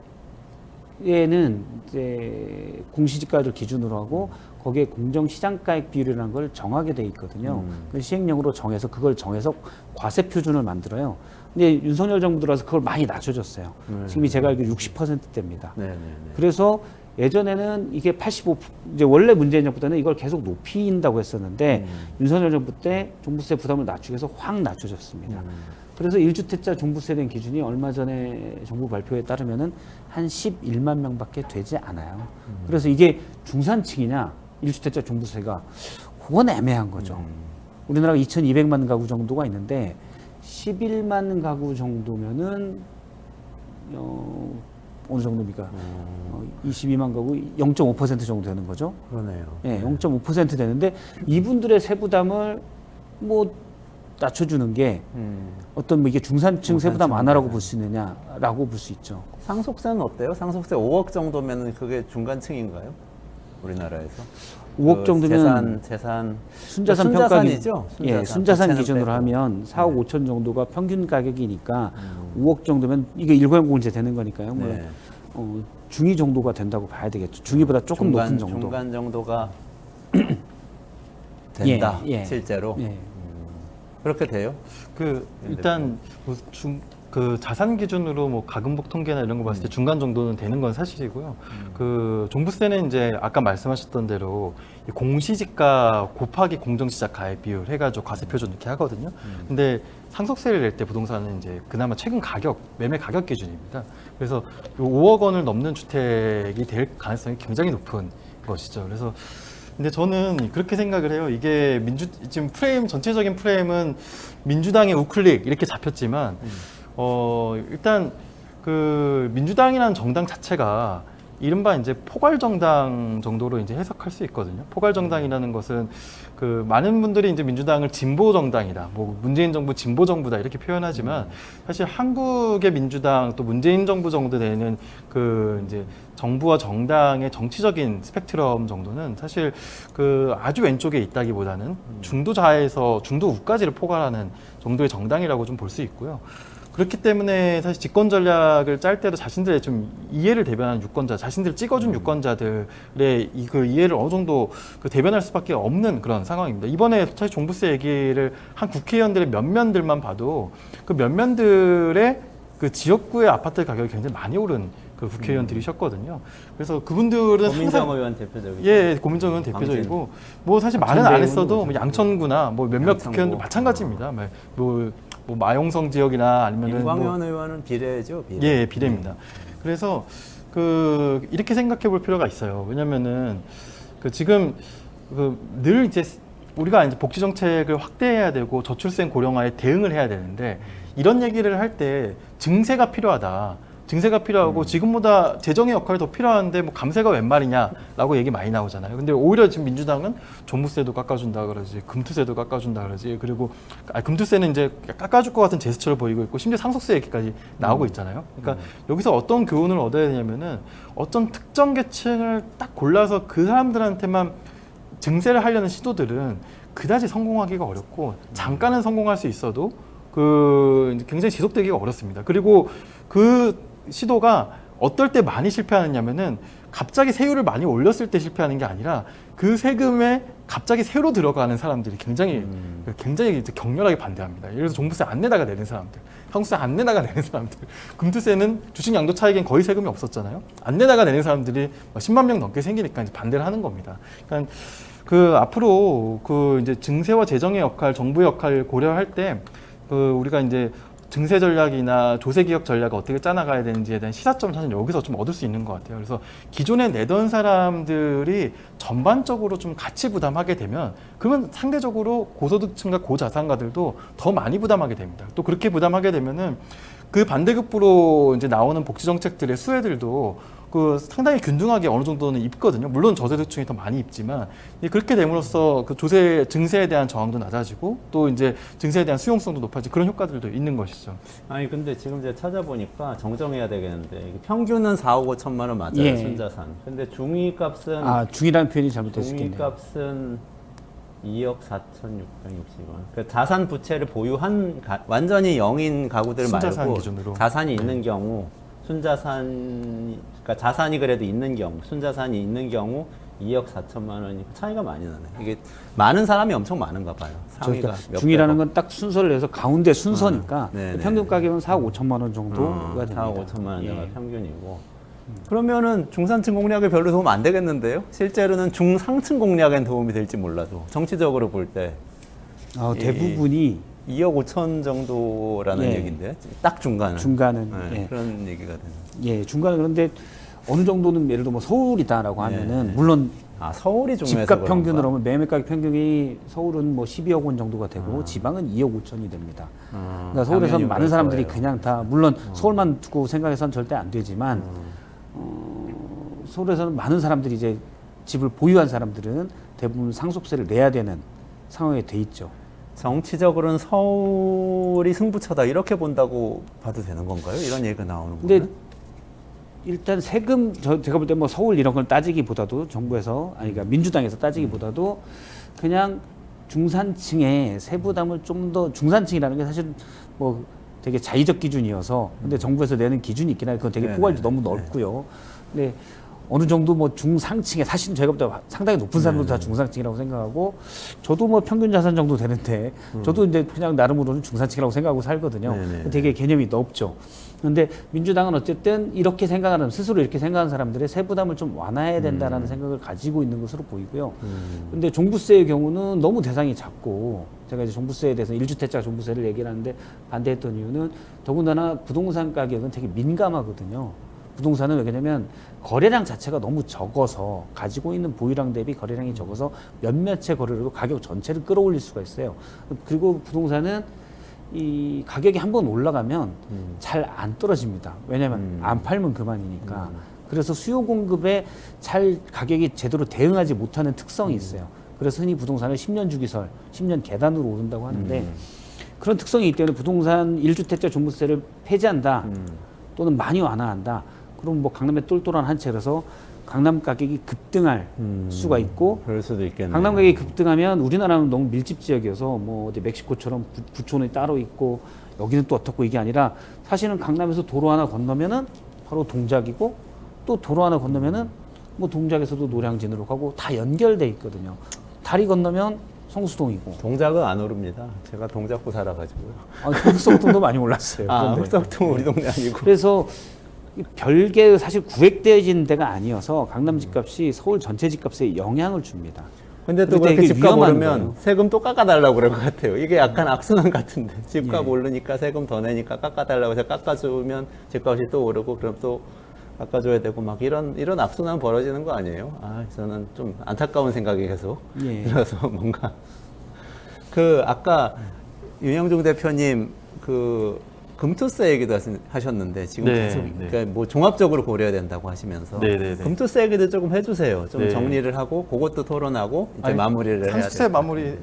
[SPEAKER 3] 이제 공시지가를 기준으로 하고 거기에 공정시장가액 비율이라는 걸 정하게 돼 있거든요. 그 시행령으로 정해서 그걸 정해서 과세 표준을 만들어요. 근데 윤석열 정부 들어서 그걸 많이 낮춰줬어요. 지금이 제가 알기로 60%대입니다.
[SPEAKER 1] 네.
[SPEAKER 3] 그래서 예전에는 이게 85, 이제 원래 문재인 정부 때는 이걸 계속 높인다고 했었는데 윤석열 정부 때 종부세 부담을 낮추기 위해서 확 낮춰졌습니다. 그래서 1주택자 종부세에 대한 기준이 얼마 전에 정부 발표에 따르면은 한 11만 명밖에 되지 않아요. 그래서 이게 중산층이냐 1주택자 종부세가 그건 애매한 거죠. 우리나라가 2,200만 가구 정도가 있는데 11만 가구 정도면은 어느 정도입니까? 22만 가구 0.5% 정도 되는 거죠.
[SPEAKER 1] 그러네요.
[SPEAKER 3] 예, 0.5% 되는데 이분들의 세부담을 뭐 낮춰주는 게 어떤 뭐 이게 중산층 세부담 완화라고 볼 수 있느냐라고 볼 수 있죠.
[SPEAKER 1] 상속세는 어때요? 상속세 5억 정도면 그게 중간층인가요? 우리나라에서?
[SPEAKER 3] 5억 정도면
[SPEAKER 1] 재산
[SPEAKER 3] 순자산
[SPEAKER 1] 순자산이죠?
[SPEAKER 3] 예, 순자산
[SPEAKER 1] 부채는
[SPEAKER 3] 기준으로
[SPEAKER 1] 빼고.
[SPEAKER 3] 하면 4억 5천 정도가 평균 가격이니까 5억 정도면 이게 일괄공제 되는 거니까요. 뭐
[SPEAKER 1] 네.
[SPEAKER 3] 중위 정도가 된다고 봐야 되겠죠. 중위보다 조금 높은 정도.
[SPEAKER 1] 중간 정도가 된다.
[SPEAKER 3] 예, 예.
[SPEAKER 1] 실제로.
[SPEAKER 3] 예.
[SPEAKER 1] 그렇게 돼요?
[SPEAKER 2] 일단 그 자산 기준으로 뭐 가금복 통계나 이런 거 봤을 때 중간 정도는 되는 건 사실이고요. 그 종부세는 이제 아까 말씀하셨던 대로 이 공시지가 곱하기 공정시작 가액 비율 해가지고 과세 표준 이렇게 하거든요. 근데 상속세를 낼 때 부동산은 이제 그나마 최근 가격, 매매 가격 기준입니다. 그래서 요 5억 원을 넘는 주택이 될 가능성이 굉장히 높은 것이죠. 그래서 근데 저는 그렇게 생각을 해요. 이게 지금 전체적인 프레임은 민주당의 우클릭 이렇게 잡혔지만, 일단 그 민주당이라는 정당 자체가 이른바 이제 포괄 정당 정도로 이제 해석할 수 있거든요. 포괄 정당이라는 것은 그 많은 분들이 이제 민주당을 진보 정당이다, 뭐 문재인 정부 진보 정부다 이렇게 표현하지만 사실 한국의 민주당 또 문재인 정부 정도 되는 그 이제 정부와 정당의 정치적인 스펙트럼 정도는 사실 그 아주 왼쪽에 있다기보다는 중도자에서 중도 우까지를 포괄하는 정도의 정당이라고 좀 볼 수 있고요. 그렇기 때문에 사실 집권 전략을 짤 때도 자신들의 좀 이해를 대변하는 유권자, 자신들 찍어준 유권자들의 그 이해를 어느 정도 그 대변할 수밖에 없는 그런 상황입니다. 이번에 사실 종부세 얘기를 한 국회의원들의 면면들만 봐도 그 면면들의 그 지역구의 아파트 가격이 굉장히 많이 오른 그 국회의원들이셨거든요. 그래서 그분들은
[SPEAKER 1] 고민정
[SPEAKER 2] 항상
[SPEAKER 1] 의원 대표적이죠.
[SPEAKER 2] 예, 고민정 의원 대표적이고 뭐 사실 말은 안 했어도 뭐 양천구나 뭐 몇몇
[SPEAKER 1] 양천구.
[SPEAKER 2] 국회의원들 마찬가지입니다. 뭐 마용성 지역이나 아니면
[SPEAKER 1] 김광현 의원은 비례죠. 비례.
[SPEAKER 2] 예, 비례입니다. 그래서 그 이렇게 생각해 볼 필요가 있어요. 왜냐면은 그 지금 그 늘 이제 우리가 이제 복지 정책을 확대해야 되고 저출생 고령화에 대응을 해야 되는데 이런 얘기를 할 때 증세가 필요하다. 증세가 필요하고 지금보다 재정의 역할이 더 필요한데 뭐 감세가 웬 말이냐라고 얘기 많이 나오잖아요. 근데 오히려 지금 민주당은 종부세도 깎아준다 그러지, 금투세도 깎아준다 그러지, 그리고 금투세는 이제 깎아줄 것 같은 제스처를 보이고 있고 심지어 상속세 얘기까지 나오고 있잖아요. 그러니까 여기서 어떤 교훈을 얻어야 되냐면은 어떤 특정 계층을 딱 골라서 그 사람들한테만 증세를 하려는 시도들은 그다지 성공하기가 어렵고 잠깐은 성공할 수 있어도 그 굉장히 지속되기가 어렵습니다. 그리고 그 시도가 어떨 때 많이 실패하느냐면은 갑자기 세율을 많이 올렸을 때 실패하는 게 아니라 그 세금에 갑자기 새로 들어가는 사람들이 굉장히 이제 격렬하게 반대합니다. 예를 들어서 종부세 안 내다가 내는 사람들, 상속세 안 내다가 내는 사람들, 금투세는 주식 양도 차익엔 거의 세금이 없었잖아요. 안 내다가 내는 사람들이 10만 명 넘게 생기니까 이제 반대를 하는 겁니다. 그러니까 그 앞으로 그 이제 증세와 재정의 역할, 정부의 역할을 고려할 때 그 우리가 이제 증세 전략이나 조세 개혁 전략을 어떻게 짜나가야 되는지에 대한 시사점을 사실 여기서 좀 얻을 수 있는 것 같아요. 그래서 기존에 내던 사람들이 전반적으로 좀 같이 부담하게 되면 그러면 상대적으로 고소득층과 고자산가들도 더 많이 부담하게 됩니다. 또 그렇게 부담하게 되면은 그 반대급부로 이제 나오는 복지 정책들의 수혜들도 그 상당히 균등하게 어느 정도는 입거든요. 물론 저소득층이 더 많이 입지만 그렇게 됨으로써 그 증세에 대한 저항도 낮아지고 또 이제 증세에 대한 수용성도 높아지고 그런 효과들도 있는 것이죠.
[SPEAKER 1] 아니 근데 지금 제가 찾아보니까 정정해야 되겠는데 이게 평균은 4억 5천만 원 맞아요.
[SPEAKER 3] 예.
[SPEAKER 1] 순자산. 근데 중위값은
[SPEAKER 3] 중이라는 표현이 잘못됐었겠네요.
[SPEAKER 1] 중위값은 2억 4,660원. 그 자산 부채를 보유한 완전히 영인 가구들
[SPEAKER 2] 순자산
[SPEAKER 1] 말고
[SPEAKER 2] 기준으로.
[SPEAKER 1] 자산이 있는 경우 그러니까 자산이 그래도 있는 경우, 순자산이 있는 경우 2억 4천만 원이니까 차이가 많이 나네. 이게 많은 사람이 엄청 많은가 봐요. 상위가 몇
[SPEAKER 3] 중이라는
[SPEAKER 1] 백억.
[SPEAKER 3] 건 딱 순서를 내서 가운데 순서니까
[SPEAKER 1] 네네.
[SPEAKER 3] 평균 가격은 4억 5천만 원 정도가 됩니다.
[SPEAKER 1] 4억 5천만 원대가
[SPEAKER 3] 예.
[SPEAKER 1] 평균이고. 그러면은 중산층 공략에 별로 도움 안 되겠는데요? 실제로는 중상층 공략엔 도움이 될지 몰라도 정치적으로 볼 때
[SPEAKER 3] 대부분이
[SPEAKER 1] 2억 5천 정도라는
[SPEAKER 3] 예.
[SPEAKER 1] 얘기인데 딱 중간은
[SPEAKER 3] 중간은
[SPEAKER 1] 네,
[SPEAKER 3] 예.
[SPEAKER 1] 그런 얘기가 되는.
[SPEAKER 3] 예, 중간은 그런데 어느 정도는 예를 들어 뭐 서울이다라고 하면은
[SPEAKER 1] 네.
[SPEAKER 3] 물론
[SPEAKER 1] 아 서울이 중요해서
[SPEAKER 3] 집값
[SPEAKER 1] 그런가?
[SPEAKER 3] 평균으로 하면 매매 가격 평균이 서울은 뭐 12억 원 정도가 되고 지방은 2억 5천이 됩니다. 그러니까 서울에서
[SPEAKER 1] 당연히
[SPEAKER 3] 많은
[SPEAKER 1] 그럴
[SPEAKER 3] 사람들이
[SPEAKER 1] 거예요.
[SPEAKER 3] 그냥 다 물론 서울만 두고 생각해서는 절대 안 되지만 서울에서는 많은 사람들이 이제 집을 보유한 사람들은 대부분 상속세를 내야 되는 상황에 돼 있죠.
[SPEAKER 1] 정치적으로는 서울이 승부처다 이렇게 본다고 봐도 되는 건가요? 이런 얘기가 나오는
[SPEAKER 3] 근데
[SPEAKER 1] 거예요?
[SPEAKER 3] 일단 세금 제가 볼 때 뭐 서울 이런 걸 따지기보다도 정부에서 그러니까 민주당에서 따지기보다도 그냥 중산층의 세부담을 좀 더 중산층이라는 게 사실 뭐 되게 자의적 기준이어서 근데 정부에서 내는 기준이 있긴 한데 그건 되게
[SPEAKER 1] 네네.
[SPEAKER 3] 포괄도 너무 넓고요. 근데 어느 정도 뭐 중상층에 사실 제가 볼 때 상당히 높은 사람들도 다 중상층이라고 생각하고 저도 뭐 평균 자산 정도 되는데 저도 이제 그냥 나름으로는 중산층이라고 생각하고 살거든요.
[SPEAKER 1] 네네.
[SPEAKER 3] 되게 개념이 넓죠. 그런데 민주당은 어쨌든 이렇게 생각하는 스스로 이렇게 생각하는 사람들의 세부담을 좀 완화해야 된다라는 생각을 가지고 있는 것으로 보이고요. 근데 종부세의 경우는 너무 대상이 작고 제가 이제 종부세에 대해서 1주택자 종부세를 얘기를 하는데 반대했던 이유는 더군다나 부동산 가격은 되게 민감하거든요. 부동산은 왜냐면 거래량 자체가 너무 적어서 가지고 있는 보유량 대비 거래량이 적어서 몇몇 채 거래로 가격 전체를 끌어올릴 수가 있어요. 그리고 부동산은 이 가격이 한번 올라가면 잘 안 떨어집니다. 왜냐하면 안 팔면 그만이니까. 그래서 수요 공급에 잘 가격이 제대로 대응하지 못하는 특성이 있어요. 그래서 흔히 부동산을 10년 주기설, 10년 계단으로 오른다고 하는데 그런 특성이 있기 때문에 부동산 1주택자 종부세를 폐지한다 또는 많이 완화한다. 그럼 뭐 강남에 똘똘한 한 채라서 강남 가격이 급등할 수가 있고
[SPEAKER 1] 그럴 수도 있겠네요.
[SPEAKER 3] 강남 가격이 급등하면 우리나라는 너무 밀집 지역이어서 뭐 어디 멕시코처럼 부촌이 따로 있고 여기는 또 어떻고 이게 아니라 사실은 강남에서 도로 하나 건너면은 바로 동작이고 또 도로 하나 건너면은 뭐 동작에서도 노량진으로 가고 다 연결돼 있거든요. 다리 건너면 성수동이고.
[SPEAKER 1] 동작은 안 오릅니다. 제가 동작구 살아가지고요.
[SPEAKER 3] 흑석동도 많이 올랐어요.
[SPEAKER 1] 아,
[SPEAKER 3] 그런데.
[SPEAKER 1] 흑석동 우리 동네 아니고.
[SPEAKER 3] 그래서 이 별개 사실 구획되어진 데가 아니어서 강남 집값이 서울 전체 집값에 영향을 줍니다.
[SPEAKER 1] 근데 또
[SPEAKER 3] 그런데
[SPEAKER 1] 그렇게
[SPEAKER 3] 이게
[SPEAKER 1] 집값
[SPEAKER 3] 위험한
[SPEAKER 1] 오르면
[SPEAKER 3] 거예요.
[SPEAKER 1] 세금 또 깎아달라고 그럴 것 같아요. 이게 약간 악순환 같은데 집값
[SPEAKER 3] 예.
[SPEAKER 1] 오르니까 세금 더 내니까 깎아달라고 해서 깎아주면 집값이 또 오르고 그럼 또 깎아줘야 되고 막 이런 악순환 벌어지는 거 아니에요? 아 저는 좀 안타까운 생각이 계속
[SPEAKER 3] 예.
[SPEAKER 1] 들어서 뭔가 그 아까 윤영중 대표님 그 금투세 얘기도 하셨는데 지금
[SPEAKER 2] 네,
[SPEAKER 1] 계속
[SPEAKER 2] 네.
[SPEAKER 1] 그러니까 뭐 종합적으로 고려해야 된다고 하시면서
[SPEAKER 2] 네, 네, 네.
[SPEAKER 1] 금투세 얘기도 조금 해주세요. 좀
[SPEAKER 2] 네.
[SPEAKER 1] 정리를 하고 그것도 토론하고 이제
[SPEAKER 2] 아니,
[SPEAKER 1] 마무리를 해야
[SPEAKER 2] 상속세
[SPEAKER 1] 돼요.
[SPEAKER 2] 마무리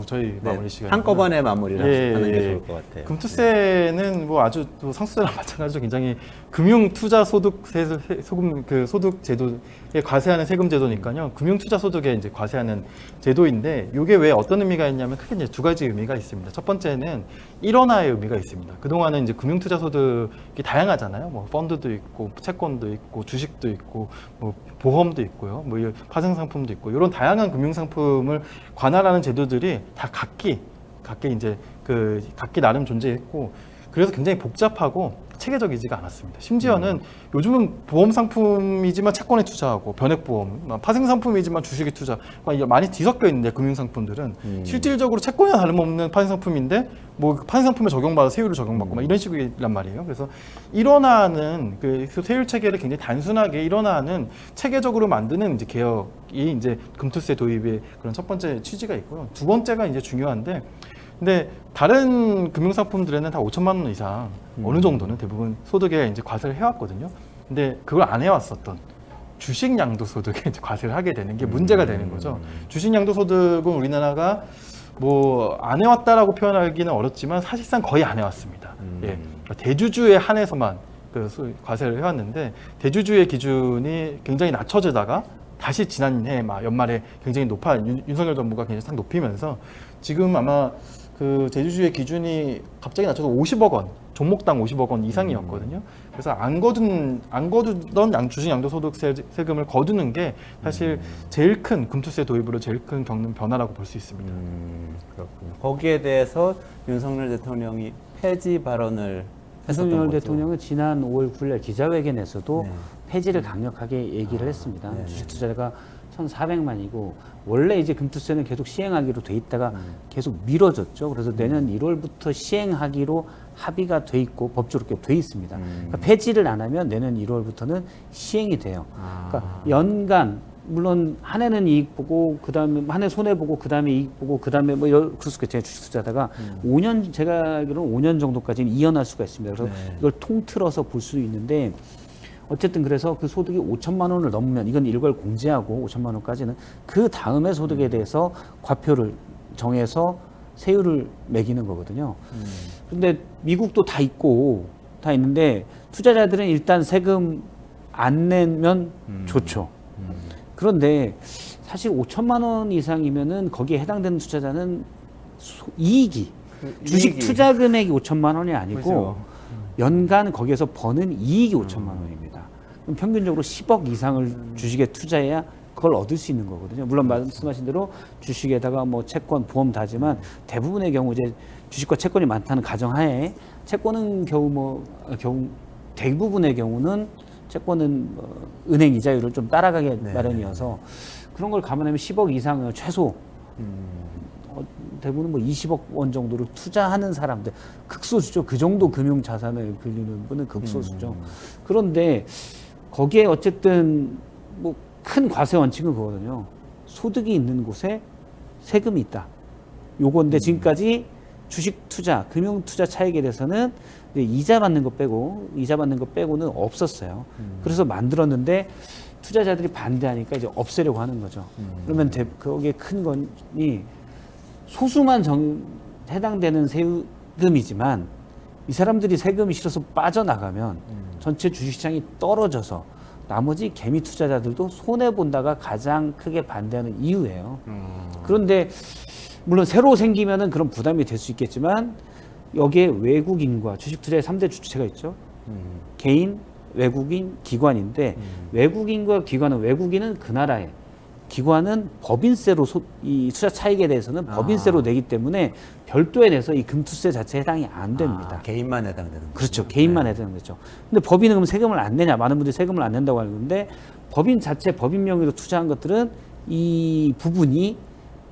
[SPEAKER 2] 저희
[SPEAKER 1] 네,
[SPEAKER 2] 마무리 시간
[SPEAKER 1] 한꺼번에 마무리를
[SPEAKER 2] 예,
[SPEAKER 1] 하는 게
[SPEAKER 2] 예.
[SPEAKER 1] 좋을 것 같아요.
[SPEAKER 2] 금투세는 뭐 아주 또 상속세랑 마찬가지로 굉장히 금융 투자 소득 소금 그 소득 제도에 과세하는 세금 제도니까요. 금융 투자 소득에 이제 과세하는 제도인데 이게 왜 어떤 의미가 있냐면 크게 이제 두 가지 의미가 있습니다. 첫 번째는 일원화의 의미가 있습니다. 그동안은 이제 금융 투자 소득이 다양하잖아요. 뭐 펀드도 있고 채권도 있고 주식도 있고 뭐 보험도 있고요. 뭐 파생 상품도 있고 이런 다양한 금융 상품을 관할하는 제도들이 다 각기 이제 각기 나름 존재했고 그래서 굉장히 복잡하고 체계적이지가 않았습니다. 심지어는 요즘은 보험 상품이지만 채권에 투자하고 변액보험, 파생 상품이지만 주식에 투자 많이 뒤섞여 있는데 금융 상품들은 실질적으로 채권이나 다름없는 파생 상품인데 뭐 파생 상품에 적용받아 세율을 적용받고 막 이런 식이란 말이에요. 그래서 일원화는 그 세율 체계를 굉장히 단순하게 일원화하는 체계적으로 만드는 이제 개혁이 이제 금투세 도입의 그런 첫 번째 취지가 있고요. 두 번째가 이제 중요한데 근데 다른 금융상품들에는 다 5천만 원 이상 어느 정도는 대부분 소득에 이제 과세를 해왔거든요. 근데 그걸 안 해왔었던 주식 양도소득에 이제 과세를 하게 되는 게 문제가 되는 거죠. 주식 양도소득은 우리나라가 뭐 안 해왔다라고 표현하기는 어렵지만 사실상 거의 안 해왔습니다. 예, 대주주에 한해서만 과세를 해왔는데 대주주의 기준이 굉장히 낮춰지다가 다시 지난해 연말에 굉장히 윤석열 정부가 굉장히 딱 높이면서 지금 아마 그 대주주의 기준이 갑자기 낮춰서 50억 원, 종목당 50억 원 이상이었거든요. 그래서 안 거두던 주식 양도소득 세금을 거두는 게 사실 제일 큰 금투세 도입으로 제일 큰 겪는 변화라고 볼 수 있습니다.
[SPEAKER 1] 그렇군요. 거기에 대해서 윤석열 대통령이 폐지 발언을 했었던
[SPEAKER 3] 윤석열
[SPEAKER 1] 거죠.
[SPEAKER 3] 대통령은 지난 5월 9일 기자회견에서도
[SPEAKER 1] 네.
[SPEAKER 3] 폐지를 강력하게 얘기를 했습니다.
[SPEAKER 1] 네.
[SPEAKER 3] 주식 투자자가 1,400만이고 원래 이제 금투세는 계속 시행하기로 돼 있다가 계속 미뤄졌죠. 그래서 내년 1월부터 시행하기로 합의가 돼 있고 법적으로 이렇게 돼 있습니다. 그러니까 폐지를 안 하면 내년 1월부터는 시행이 돼요. 그러니까 연간 물론 한 해는 이익 보고 그다음에 한 해 손해 보고 그다음에 이익 보고 그다음에 뭐 그럴 수 있겠죠. 주식 투자다가 5년 제가 알기로는 5년 정도까지 이어날 수가 있습니다. 그래서
[SPEAKER 1] 네.
[SPEAKER 3] 이걸 통틀어서 볼 수 있는데 어쨌든 그래서 그 소득이 5천만 원을 넘으면 이건 일괄 공제하고 5천만 원까지는 그 다음에 소득에 대해서 과표를 정해서 세율을 매기는 거거든요. 근데 미국도 다 있고 다 있는데 투자자들은 일단 세금 안 내면 좋죠. 그런데 사실 5천만 원 이상이면은 거기에 해당되는 투자자는 이익이 주식 투자 금액이 5천만 원이 아니고
[SPEAKER 1] 그렇죠.
[SPEAKER 3] 연간 거기에서 버는 이익이 5천만 원입니다. 그럼 평균적으로 10억 이상을 주식에 투자해야 그걸 얻을 수 있는 거거든요. 물론 말씀하신 대로 주식에다가 뭐 채권, 보험 다지만 대부분의 경우 이제 주식과 채권이 많다는 가정하에 채권은 겨우 대부분의 경우는 채권은 은행 이자율을 좀 따라가게
[SPEAKER 1] 네.
[SPEAKER 3] 마련이어서 그런 걸 감안하면 10억 이상은 최소 대부분 뭐 20억 원 정도를 투자하는 사람들 극소수죠. 그 정도 금융 자산을 빌리는 분은 극소수죠. 그런데 거기에 어쨌든 뭐 큰 과세 원칙은 그거거든요. 소득이 있는 곳에 세금이 있다. 요건데 지금까지 주식 투자, 금융 투자 차익에 대해서는 이자 받는 거 빼고는 없었어요. 그래서 만들었는데 투자자들이 반대하니까 이제 없애려고 하는 거죠. 그러면 거기에 큰 건이 소수만 해당되는 세금이지만 이 사람들이 세금이 싫어서 빠져나가면 전체 주식시장이 떨어져서 나머지 개미 투자자들도 손해본다가 가장 크게 반대하는 이유예요. 그런데 물론 새로 생기면은 그런 부담이 될 수 있겠지만 여기에 외국인과 주식 투자의 3대 주체가 있죠. 개인, 외국인, 기관인데 외국인과 기관은 외국인은 그 나라에 기관은 법인세로 이 투자 차익에 대해서는 법인세로 내기 때문에 별도에 내서 이 금투세 자체에 해당이 안 됩니다.
[SPEAKER 1] 개인만 해당되는 거죠.
[SPEAKER 3] 그렇죠. 개인만 해당되는 거죠. 근데 법인은 그럼 세금을 안 내냐? 많은 분들이 세금을 안 낸다고 하는데 법인 명의로 투자한 것들은 이 부분이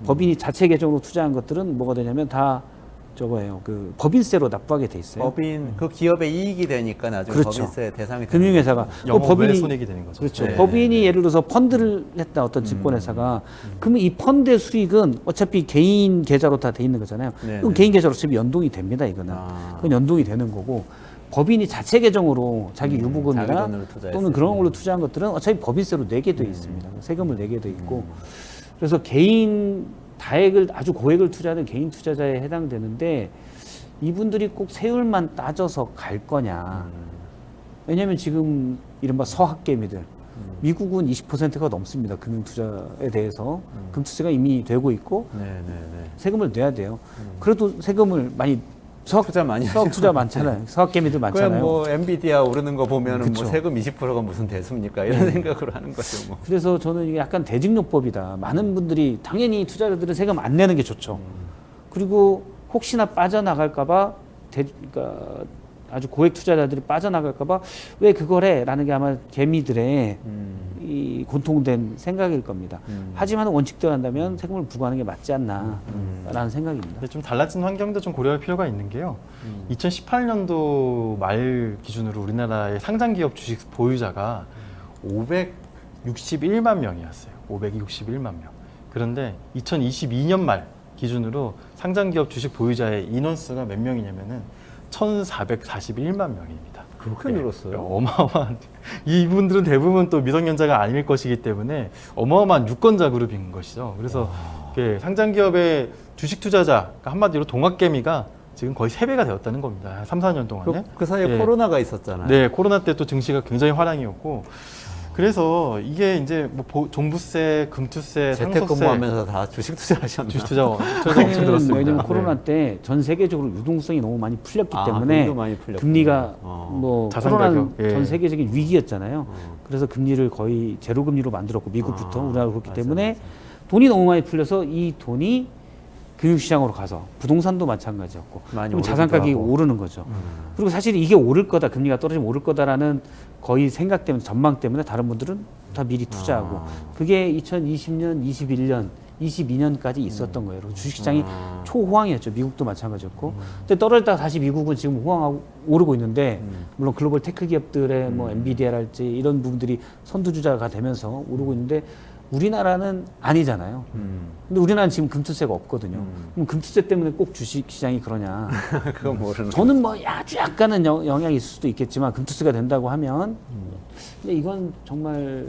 [SPEAKER 3] 법인이 자체 계정으로 투자한 것들은 뭐가 되냐면 다 저거예요. 그 법인세로 납부하게 돼 있어요.
[SPEAKER 1] 법인 그 기업의 이익이 되니까 나중에
[SPEAKER 3] 그렇죠.
[SPEAKER 1] 법인세 대상이 되는
[SPEAKER 3] 금융회사가
[SPEAKER 2] 영업 외 손익이 되는 거죠.
[SPEAKER 3] 그렇죠.
[SPEAKER 1] 네.
[SPEAKER 3] 법인이 예를 들어서 펀드를 했다 어떤 증권회사가 그러면 이 펀드의 수익은 어차피 개인 계좌로 다 돼 있는 거잖아요.
[SPEAKER 1] 네,
[SPEAKER 3] 그럼
[SPEAKER 1] 네.
[SPEAKER 3] 개인 계좌로 어차피 연동이 됩니다. 이거는
[SPEAKER 1] 아.
[SPEAKER 3] 그건 연동이 되는 거고 법인이 자체 계정으로 자기
[SPEAKER 1] 자기
[SPEAKER 3] 유보금이나
[SPEAKER 1] 돈으로 투자했을
[SPEAKER 3] 또는 그런
[SPEAKER 1] 때.
[SPEAKER 3] 걸로 투자한 것들은 어차피 법인세로 내게 돼 있습니다. 세금을 내게 돼 있고 그래서 개인 다액을 아주 고액을 투자하는 개인 투자자에 해당되는데 이분들이 꼭 세율만 따져서 갈 거냐. 왜냐하면 지금 이른바 서학개미들 미국은 20%가 넘습니다. 금융투자에 대해서 금투세가 이미 되고 있고
[SPEAKER 1] 네네네.
[SPEAKER 3] 세금을 내야 돼요. 그래도 세금을 많이
[SPEAKER 1] 투자 많이
[SPEAKER 3] 서학 투자 많잖아요. 서학개미들
[SPEAKER 1] 그냥
[SPEAKER 3] 많잖아요.
[SPEAKER 1] 뭐 엔비디아 오르는 거 보면은
[SPEAKER 3] 그쵸.
[SPEAKER 1] 뭐 세금 20%가 무슨 대수입니까? 이런 생각으로 하는 거죠. 뭐.
[SPEAKER 3] 그래서 저는 이게 약간 대직요법이다. 많은 분들이 당연히 투자자들은 세금 안 내는 게 좋죠. 그리고 혹시나 빠져나갈까봐 그러니까 아주 고액 투자자들이 빠져나갈까봐 왜 그걸 해?라는 게 아마 개미들의 이 공통된 생각일 겁니다. 하지만 원칙대로 한다면 세금을 부과하는 게 맞지 않나라는 생각입니다.
[SPEAKER 2] 근데 좀 달라진 환경도 좀 고려할 필요가 있는 게요. 2018년도 말 기준으로 우리나라의 상장기업 주식 보유자가 561만 명이었어요. 561만 명. 그런데 2022년 말 기준으로 상장기업 주식 보유자의 인원수가 몇 명이냐면은 1,441만 명입니다.
[SPEAKER 1] 그렇게 늘었어요?
[SPEAKER 2] 어마어마한 이분들은 대부분 또 미성년자가 아닐 것이기 때문에 어마어마한 유권자 그룹인 것이죠. 그래서 이게 상장기업의 주식 투자자 그러니까 한마디로 동학개미가 지금 거의 3배가 되었다는 겁니다. 한 3, 4년 동안에.
[SPEAKER 1] 그 사이에
[SPEAKER 2] 예.
[SPEAKER 1] 코로나가 있었잖아요.
[SPEAKER 2] 네, 코로나 때 또 증시가 굉장히 화랑이었고 그래서 이게 이제 뭐 종부세, 금투세, 상속세,
[SPEAKER 1] 재택근무하면서 다 주식 투자하셨나?
[SPEAKER 2] 주식 투자 엄청 들었습니다.
[SPEAKER 3] 왜냐면
[SPEAKER 2] 네.
[SPEAKER 3] 코로나 때 전 세계적으로 유동성이 너무 많이 풀렸기
[SPEAKER 1] 아,
[SPEAKER 3] 때문에
[SPEAKER 1] 금리도 많이 풀렸구나.
[SPEAKER 3] 금리가
[SPEAKER 1] 어.
[SPEAKER 3] 뭐
[SPEAKER 2] 자산
[SPEAKER 3] 코로나는
[SPEAKER 2] 가격, 예.
[SPEAKER 3] 전 세계적인 위기였잖아요. 그래서 금리를 거의 제로 금리로 만들었고 미국부터
[SPEAKER 1] 아,
[SPEAKER 3] 우리나라 그렇기
[SPEAKER 1] 맞아,
[SPEAKER 3] 때문에
[SPEAKER 1] 맞아.
[SPEAKER 3] 돈이 너무 많이 풀려서 이 돈이 금융시장으로 가서 부동산도 마찬가지였고
[SPEAKER 1] 많이
[SPEAKER 3] 그럼 자산 가격이
[SPEAKER 1] 오르기도 하고.
[SPEAKER 3] 오르는 거죠. 그리고 사실 이게 오를 거다 금리가 떨어지면 오를 거다라는 거의 생각 때문에 전망 때문에 다른 분들은 다 미리 투자하고
[SPEAKER 1] 아.
[SPEAKER 3] 그게 2020년, 21년, 22년까지 있었던 거예요. 그리고 주식시장이
[SPEAKER 1] 아.
[SPEAKER 3] 초호황이었죠. 미국도 마찬가지였고. 근데 떨어졌다가 다시 미국은 지금 호황하고 오르고 있는데 물론 글로벌 테크 기업들의 뭐 엔비디아랄지 이런 부분들이 선두주자가 되면서 오르고 있는데 우리나라는 아니잖아요. 근데 우리나라는 지금 금투세가 없거든요. 그럼 금투세 때문에 꼭 주식시장이 그러냐?
[SPEAKER 1] 그건 모르는.
[SPEAKER 3] 저는 뭐 아주 약간은 영향이 있을 수도 있겠지만 금투세가 된다고 하면 근데 이건 정말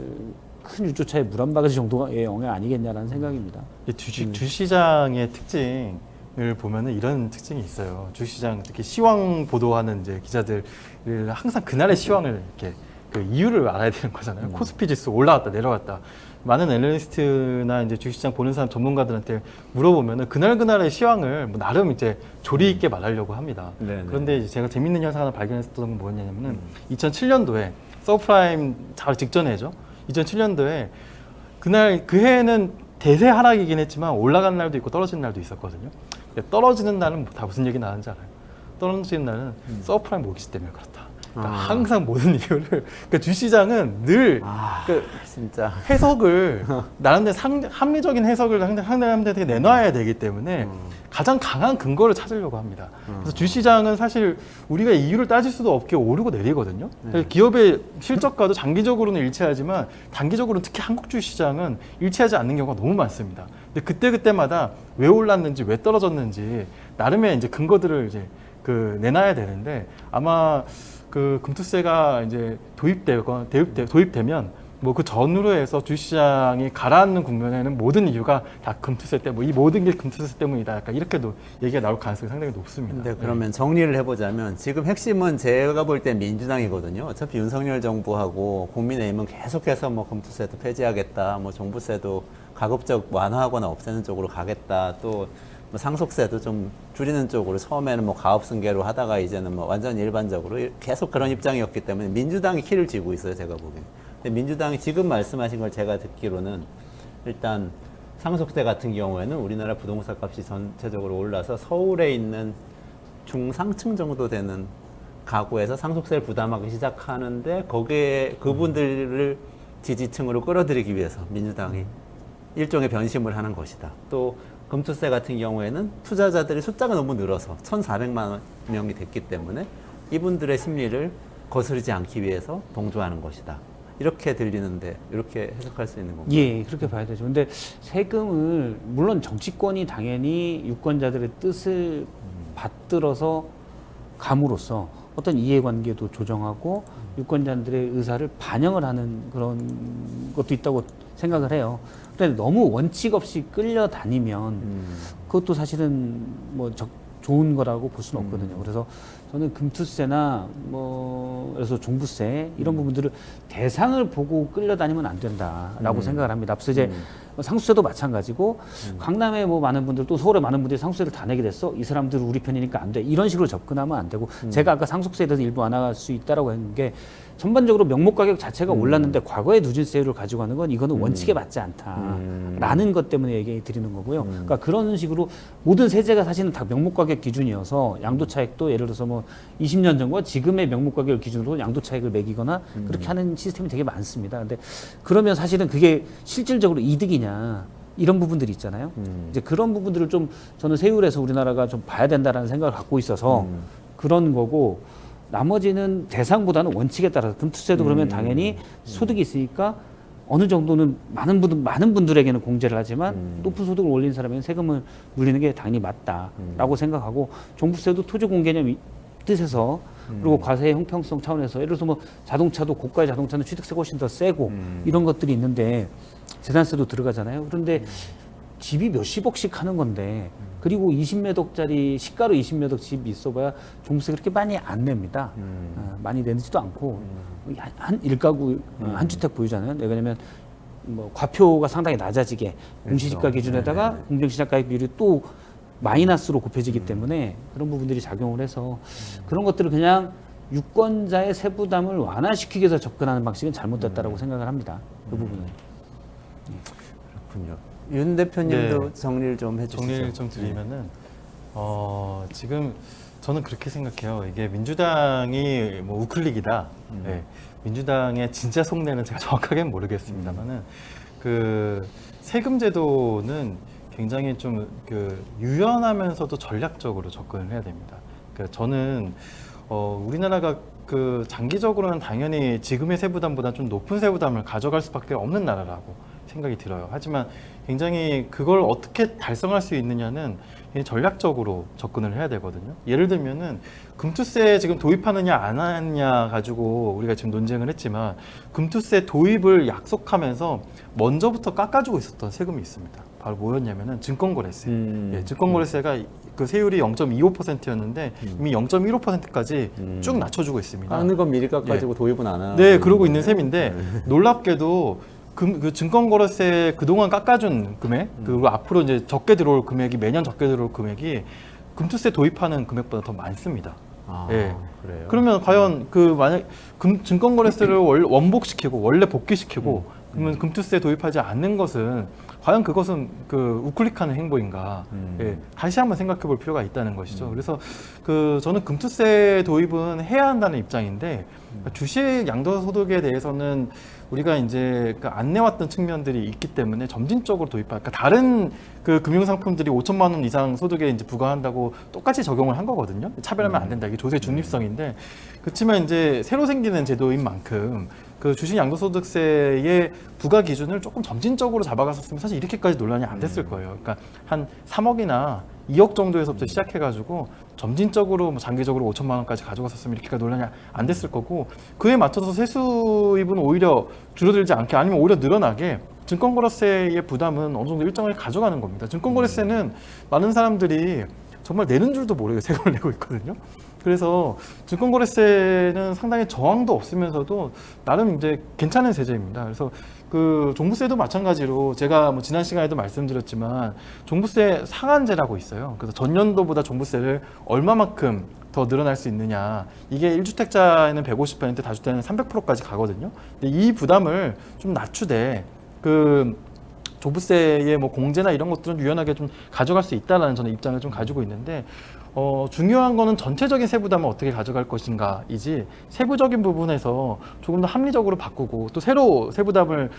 [SPEAKER 3] 큰 유조차에 물 한 바가지 정도의 영향 아니겠냐라는 생각입니다.
[SPEAKER 2] 이 주시장의 특징을 보면은 이런 특징이 있어요. 주시장 특히 시황 보도하는 이제 기자들을 항상 그날의 시황을 이렇게 그 이유를 알아야 되는 거잖아요. 코스피 지수 올라갔다 내려갔다. 많은 애널리스트나 이제 주식시장 보는 사람 전문가들한테 물어보면은 그날의 시황을 뭐 나름 이제 조리 있게 말하려고 합니다.
[SPEAKER 1] 네네.
[SPEAKER 2] 그런데 이제 제가 재밌는 현상 하나 발견했었던 건 뭐였냐면은 2007년도에 서프라임 바로 직전에죠. 2007년도에 그날 그 해에는 대세 하락이긴 했지만 올라간 날도 있고 떨어지는 날도 있었거든요. 근데 떨어지는 날은 다 무슨 얘기 나는지 알아요? 떨어지는 날은 서프라임 모기지 때문에 그렇다. 그러니까 항상 모든 이유를 그러니까 주시장은 늘
[SPEAKER 1] 아,
[SPEAKER 2] 그러니까
[SPEAKER 1] 진짜.
[SPEAKER 2] 해석을 나름대로 합리적인 해석을 상대방한테 내놔야 되기 때문에 가장 강한 근거를 찾으려고 합니다. 그래서 주시장은 사실 우리가 이유를 따질 수도 없게 오르고 내리거든요. 기업의 실적과도 장기적으로는 일치하지만 단기적으로는 특히 한국 주시장은 일치하지 않는 경우가 너무 많습니다. 근데 그때마다 왜 올랐는지 왜 떨어졌는지 나름의 이제 근거들을 이제 그 내놔야 되는데 아마 그 금투세가 이제 도입되면 뭐 그 전후로 해서 주시장이 가라앉는 국면에는 모든 이유가 다 금투세 때문에 이 모든 게 금투세 때문이다. 약간 이렇게도 얘기가 나올 가능성이 상당히 높습니다.
[SPEAKER 1] 근데 그러면 정리를 해보자면 지금 핵심은 제가 볼 때 민주당이거든요. 어차피 윤석열 정부하고 국민의힘은 계속해서 뭐 금투세도 폐지하겠다, 뭐 종부세도 가급적 완화하거나 없애는 쪽으로 가겠다, 또 뭐 상속세도 좀 줄이는 쪽으로 처음에는 뭐 가업승계로 하다가 이제는 뭐 완전 일반적으로 계속 그런 입장이었기 때문에 민주당이 키를 쥐고 있어요, 제가 보기엔. 근데 민주당이 지금 말씀하신 걸 제가 듣기로는 일단 상속세 같은 경우에는 우리나라 부동산 값이 전체적으로 올라서 서울에 있는 중상층 정도 되는 가구에서 상속세를 부담하기 시작하는데 거기에 그분들을 지지층으로 끌어들이기 위해서 민주당이 일종의 변심을 하는 것이다. 또 금투세 같은 경우에는 투자자들의 숫자가 너무 늘어서 1,400만 명이 됐기 때문에 이분들의 심리를 거스르지 않기 위해서 동조하는 것이다. 이렇게 들리는데 이렇게 해석할 수 있는 건가요?
[SPEAKER 3] 예, 그렇게 봐야 되죠. 근데 세금을 물론 정치권이 당연히 유권자들의 뜻을 받들어서 감으로써 어떤 이해관계도 조정하고 유권자들의 의사를 반영을 하는 그런 것도 있다고 생각을 해요. 그런데 너무 원칙 없이 끌려다니면 그것도 사실은 뭐 좋은 거라고 볼 수는 없거든요. 그래서 저는 금투세나 뭐 그래서 종부세 이런 부분들을 대상을 보고 끌려다니면 안 된다라고 생각을 합니다. 앞서 이제 상수세도 마찬가지고 강남에 뭐 많은 분들 또 서울에 많은 분들이 상수세를 다 내게 됐어. 이 사람들은 우리 편이니까 안 돼. 이런 식으로 접근하면 안 되고 제가 아까 상속세에 대해서 일부 완화할 수 있다라고 했는 게 전반적으로 명목 가격 자체가 올랐는데 과거의 누진세율을 가지고 하는 건 이거는 원칙에 맞지 않다라는 것 때문에 얘기 드리는 거고요. 그러니까 그런 식으로 모든 세제가 사실은 다 명목 가격 기준이어서 양도 차익도 예를 들어서 뭐 20년 전과 지금의 명목 가격을 기준으로 양도 차익을 매기거나 그렇게 하는 시스템이 되게 많습니다. 근데 그러면 사실은 그게 실질적으로 이득이냐 이런 부분들이 있잖아요. 이제 그런 부분들을 좀 저는 세율에서 우리나라가 좀 봐야 된다라는 생각을 갖고 있어서 그런 거고 나머지는 대상보다는 원칙에 따라서 금투세도 그러면 당연히 소득이 있으니까 어느 정도는 많은 분들에게는 공제를 하지만 높은 소득을 올린 사람에게는 세금을 물리는 게 당연히 맞다라고 생각하고 종부세도 토지 공개념 뜻에서 그리고 과세 형평성 차원에서 예를 들어서 뭐 자동차도 고가의 자동차는 취득세가 훨씬 더 세고 이런 것들이 있는데 재산세도 들어가잖아요. 그런데 집이 몇십억씩 하는 건데 그리고 20매덕짜리 시가로 20매덕 집이 있어봐야 종부세 그렇게 많이 안 냅니다. 많이 내지도 않고 한 일가구 한 주택 보유자는 왜냐면 뭐 과표가 상당히 낮아지게 공시지가 기준에다가 공정시장가액 비율이 또 마이너스로 곱해지기 때문에 그런 부분들이 작용을 해서 그런 것들을 그냥 유권자의 세부담을 완화시키기 위해서 접근하는 방식은 잘못됐다라고 생각을 합니다. 그 부분은.
[SPEAKER 1] 그렇군요. 윤 대표님도
[SPEAKER 2] 네.
[SPEAKER 1] 정리를 좀 해주시죠.
[SPEAKER 2] 정리를 좀 드리면은 지금 저는 그렇게 생각해요. 이게 민주당이 뭐 우클릭이다. 네. 민주당의 진짜 속내는 제가 정확하게는 모르겠습니다만은 그 세금 제도는 굉장히 좀 그 유연하면서도 전략적으로 접근을 해야 됩니다. 그러니까 저는 우리나라가 그 장기적으로는 당연히 지금의 세부담보다 좀 높은 세부담을 가져갈 수밖에 없는 나라라고 생각이 들어요. 하지만 굉장히 그걸 어떻게 달성할 수 있느냐는 전략적으로 접근을 해야 되거든요. 예를 들면은 금투세 지금 도입하느냐 안 하느냐 가지고 우리가 지금 논쟁을 했지만 금투세 도입을 약속하면서 먼저부터 깎아주고 있었던 세금이 있습니다. 바로 뭐였냐면은 증권거래세. 예, 증권거래세가 그 세율이 0.25%였는데 이미 0.15%까지 쭉 낮춰주고 있습니다.
[SPEAKER 1] 깎는 건 미리 깎아주고 도입은 안 하고.
[SPEAKER 2] 네, 그러고 있는 셈인데 놀랍게도 그 증권거래세 그동안 깎아준 금액 그리고 앞으로 이제 적게 들어올 금액이 매년 적게 들어올 금액이 금투세 도입하는 금액보다 더 많습니다.
[SPEAKER 1] 아,
[SPEAKER 2] 예.
[SPEAKER 1] 그래요?
[SPEAKER 2] 그러면 과연 그 만약 증권거래세를 원복시키고 원래 복귀시키고 그러면 금투세 도입하지 않는 것은 과연 그것은 그 우클릭하는 행보인가? 예, 다시 한번 생각해 볼 필요가 있다는 것이죠. 그래서 그 저는 금투세 도입은 해야 한다는 입장인데 주식 양도소득에 대해서는 우리가 이제 그 안 내왔던 측면들이 있기 때문에 점진적으로 도입할. 그러니까 다른 그 금융상품들이 5천만 원 이상 소득에 이제 부과한다고 똑같이 적용을 한 거거든요. 차별하면 안 된다. 이게 조세 중립성인데 그렇지만 이제 새로 생기는 제도인 만큼 그 주식 양도소득세의 부과 기준을 조금 점진적으로 잡아갔었으면 사실 이렇게까지 논란이 안 됐을 거예요. 그러니까 한 3억이나 2억 정도에서부터 시작해가지고 점진적으로 뭐 장기적으로 5천만 원까지 가져갔었으면 이렇게까지 논란이 안 됐을 거고 그에 맞춰서 세수입은 오히려 줄어들지 않게 아니면 오히려 늘어나게 증권거래세의 부담은 어느 정도 일정을 가져가는 겁니다. 증권거래세는 많은 사람들이 정말 내는 줄도 모르게 세금을 내고 있거든요. 그래서 증권거래세는 상당히 저항도 없으면서도 나름 이제 괜찮은 세제입니다. 그래서 그 종부세도 마찬가지로 제가 뭐 지난 시간에도 말씀드렸지만 종부세 상한제라고 있어요. 그래서 전년도보다 종부세를 얼마만큼 더 늘어날 수 있느냐. 이게 1주택자에는 150%, 다주택자는 300%까지 가거든요. 근데 이 부담을 좀 낮추되 그 종부세의 뭐 공제나 이런 것들은 유연하게 좀 가져갈 수 있다라는 저는 입장을 좀 가지고 있는데 중요한 거는 전체적인 세부담을 어떻게 가져갈 것인가이지 세부적인 부분에서 조금 더 합리적으로 바꾸고 또 새로 세부담을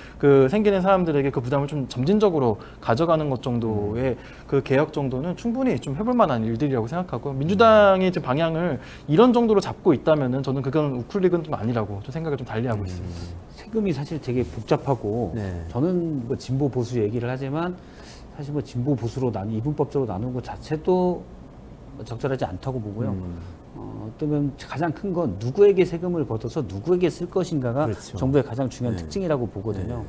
[SPEAKER 2] 생기는 사람들에게 그 부담을 좀 점진적으로 가져가는 것 정도의 그 개혁 정도는 충분히 좀 해볼 만한 일들이라고 생각하고 민주당이 지금 방향을 이런 정도로 잡고 있다면은 저는 그건 우클릭은 좀 아니라고 좀 생각을 좀 달리하고 있습니다.
[SPEAKER 3] 세금이 사실 되게 복잡하고
[SPEAKER 1] 네.
[SPEAKER 3] 저는 뭐 진보 보수 얘기를 하지만 사실 뭐 진보 보수로 이분법적으로 나누는 것 자체도 적절하지 않다고 보고요. 어쩌면 가장 큰 건 누구에게 세금을 걷어서 누구에게 쓸 것인가가
[SPEAKER 1] 그렇죠.
[SPEAKER 3] 정부의 가장 중요한
[SPEAKER 1] 네.
[SPEAKER 3] 특징이라고 보거든요.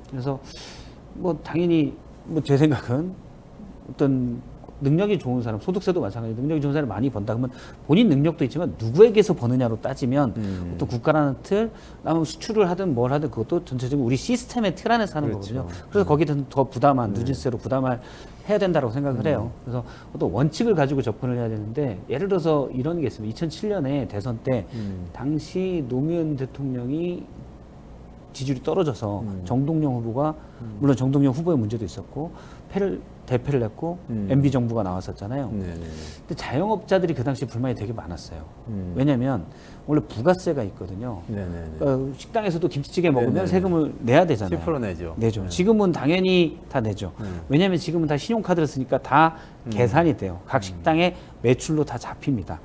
[SPEAKER 3] 그래서 뭐 당연히 뭐 제 생각은 어떤 능력이 좋은 사람, 소득세도 마찬가지로 능력이 좋은 사람이 많이 번다 그러면 본인 능력도 있지만 누구에게서 버느냐로 따지면 어떤 국가라는 틀, 그다음에 수출을 하든 뭘 하든 그것도 전체적으로 우리 시스템의 틀 안에서 하는
[SPEAKER 1] 그렇죠.
[SPEAKER 3] 거거든요. 그래서 거기에 더 부담한 누진세로 부담을 해야 된다고 생각을 해요. 그래서 어떤 원칙을 가지고 접근을 해야 되는데 예를 들어서 이런 게 있습니다. 2007년에 대선 때 당시 노무현 대통령이 지지율이 떨어져서 정동영 후보가 물론 정동영 후보의 문제도 있었고 대패를 했고 MB 정부가 나왔었잖아요.
[SPEAKER 1] 네네.
[SPEAKER 3] 근데 자영업자들이 그 당시 불만이 되게 많았어요. 왜냐하면 원래 부가세가 있거든요.
[SPEAKER 1] 네네네.
[SPEAKER 3] 그러니까 식당에서도 김치찌개 먹으면
[SPEAKER 1] 네네네.
[SPEAKER 3] 세금을 내야 되잖아요.
[SPEAKER 1] 10% 내죠.
[SPEAKER 3] 내죠.
[SPEAKER 1] 네.
[SPEAKER 3] 지금은 당연히 다 내죠. 왜냐하면 지금은 다 신용카드를 쓰니까 다 계산이 돼요. 각 식당의 매출로 다 잡힙니다.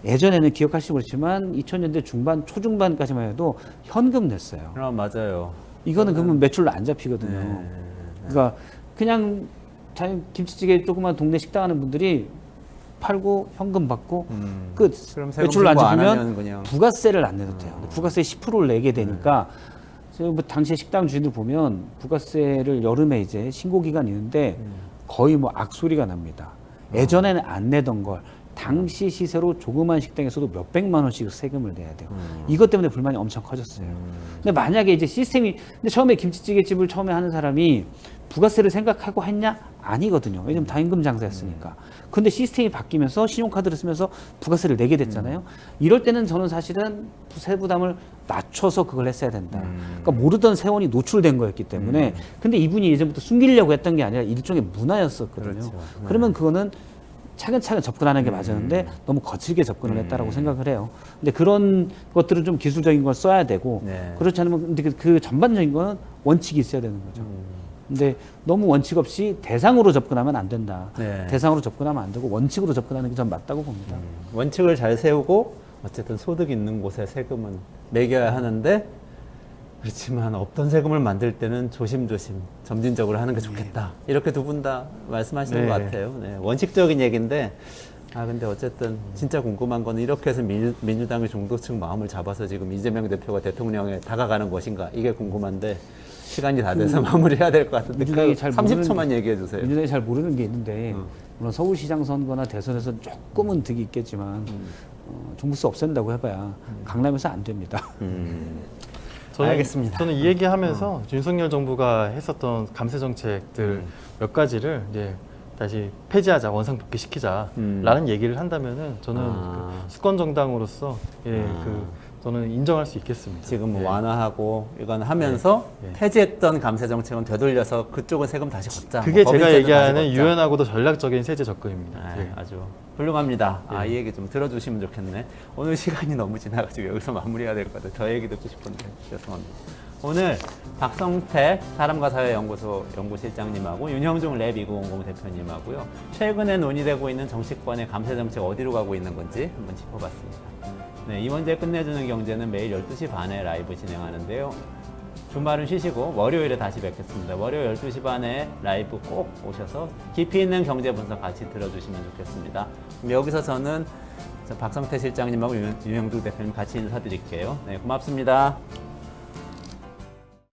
[SPEAKER 3] 예전에는 기억하시고 그렇지만 2000년대 중반, 초중반까지만 해도 현금 냈어요.
[SPEAKER 1] 맞아요.
[SPEAKER 3] 이거는 그러면 매출로 안 잡히거든요.
[SPEAKER 1] 네.
[SPEAKER 3] 그러니까 그냥 김치찌개 조그만 동네 식당 하는 분들이 팔고 현금 받고 끝.
[SPEAKER 1] 그럼 세금
[SPEAKER 3] 매출로 안
[SPEAKER 1] 신고 안
[SPEAKER 3] 잡히면
[SPEAKER 1] 하면 그냥
[SPEAKER 3] 부가세를 안 내도 돼요. 부가세 10%를 내게 되니까 뭐 당시에 식당 주인들 보면 부가세를 여름에 이제 신고 기간이 있는데 거의 뭐 악소리가 납니다. 예전에는 안 내던 걸 당시 시세로 조그만 식당에서도 몇백만 원씩 세금을 내야 돼요. 이것 때문에 불만이 엄청 커졌어요. 근데 만약에 이제 시스템이 근데 처음에 김치찌개 집을 처음에 하는 사람이 부가세를 생각하고 했냐? 아니거든요. 왜냐면 다 임금 장사였으니까. 근데 시스템이 바뀌면서 신용카드를 쓰면서 부가세를 내게 됐잖아요. 이럴 때는 저는 사실은 세부담을 낮춰서 그걸 했어야 된다. 그러니까 모르던 세원이 노출된 거였기 때문에 근데 이분이 예전부터 숨기려고 했던 게 아니라 일종의 문화였었거든요.
[SPEAKER 1] 그렇죠.
[SPEAKER 3] 그러면 그거는 차근차근 접근하는 게 맞았는데 너무 거칠게 접근을 했다라고 생각을 해요. 근데 그런 것들은 좀 기술적인 걸 써야 되고
[SPEAKER 1] 네.
[SPEAKER 3] 그렇지 않으면 근데 그 전반적인 거는 원칙이 있어야 되는 거죠. 근데 너무 원칙 없이 대상으로 접근하면 안 된다.
[SPEAKER 1] 네.
[SPEAKER 3] 대상으로 접근하면 안 되고 원칙으로 접근하는 게 전 맞다고 봅니다.
[SPEAKER 1] 원칙을 잘 세우고 어쨌든 소득 있는 곳에 세금은 매겨야 하는데 그렇지만 없던 세금을 만들 때는 조심조심 점진적으로 하는 게 좋겠다. 이렇게 두 분 다 말씀하시는
[SPEAKER 2] 네.
[SPEAKER 1] 것 같아요. 네, 원칙적인 얘기인데 근데 어쨌든 진짜 궁금한 거는 이렇게 해서 민주당의 중도층 마음을 잡아서 지금 이재명 대표가 대통령에 다가가는 것인가 이게 궁금한데 시간이 다 돼서 마무리해야 될 것 같은데
[SPEAKER 3] 민주당이 잘
[SPEAKER 1] 30초만 얘기해 주세요.
[SPEAKER 3] 민주당이 잘 모르는 게 있는데 물론 서울시장 선거나 대선에서 조금은 득이 있겠지만 종부세 없앤다고 해봐야 강남에서 안 됩니다.
[SPEAKER 1] 알겠습니다.
[SPEAKER 2] 저는 이 얘기하면서 윤석열 정부가 했었던 감세 정책들 몇 가지를 이제 다시 폐지하자, 원상 복귀시키자라는 얘기를 한다면은 저는 그 수권 정당으로서 저는 인정할 수 있겠습니다.
[SPEAKER 1] 지금 뭐
[SPEAKER 2] 예.
[SPEAKER 1] 완화하고 이건 하면서
[SPEAKER 2] 네.
[SPEAKER 1] 폐지했던 감세 정책은 되돌려서 그쪽은 세금 다시 걷자.
[SPEAKER 2] 그게
[SPEAKER 1] 뭐
[SPEAKER 2] 제가
[SPEAKER 1] 법인세도
[SPEAKER 2] 얘기하는
[SPEAKER 1] 다시 걷자.
[SPEAKER 2] 유연하고도 전략적인 세제 접근입니다.
[SPEAKER 1] 네,
[SPEAKER 2] 예.
[SPEAKER 1] 아주 훌륭합니다.
[SPEAKER 2] 예.
[SPEAKER 1] 이 얘기 좀 들어주시면 좋겠네. 오늘 시간이 너무 지나가지고 여기서 마무리해야 될 것 같아요. 더 얘기 듣고 싶은데 죄송합니다. 오늘 박성택 사람과 사회연구소 연구실장님하고 윤형중 랩 2900 대표님하고요. 최근에 논의되고 있는 정치권의 감세 정책 어디로 가고 있는 건지 한번 짚어봤습니다. 네, 이 문제 끝내주는 경제는 매일 12시 반에 라이브 진행하는데요. 주말은 쉬시고 월요일에 다시 뵙겠습니다. 월요일 12시 반에 라이브 꼭 오셔서 깊이 있는 경제 분석 같이 들어주시면 좋겠습니다. 그럼 여기서 저는 박성태 실장님하고 윤영중 대표님 같이 인사드릴게요. 네, 고맙습니다.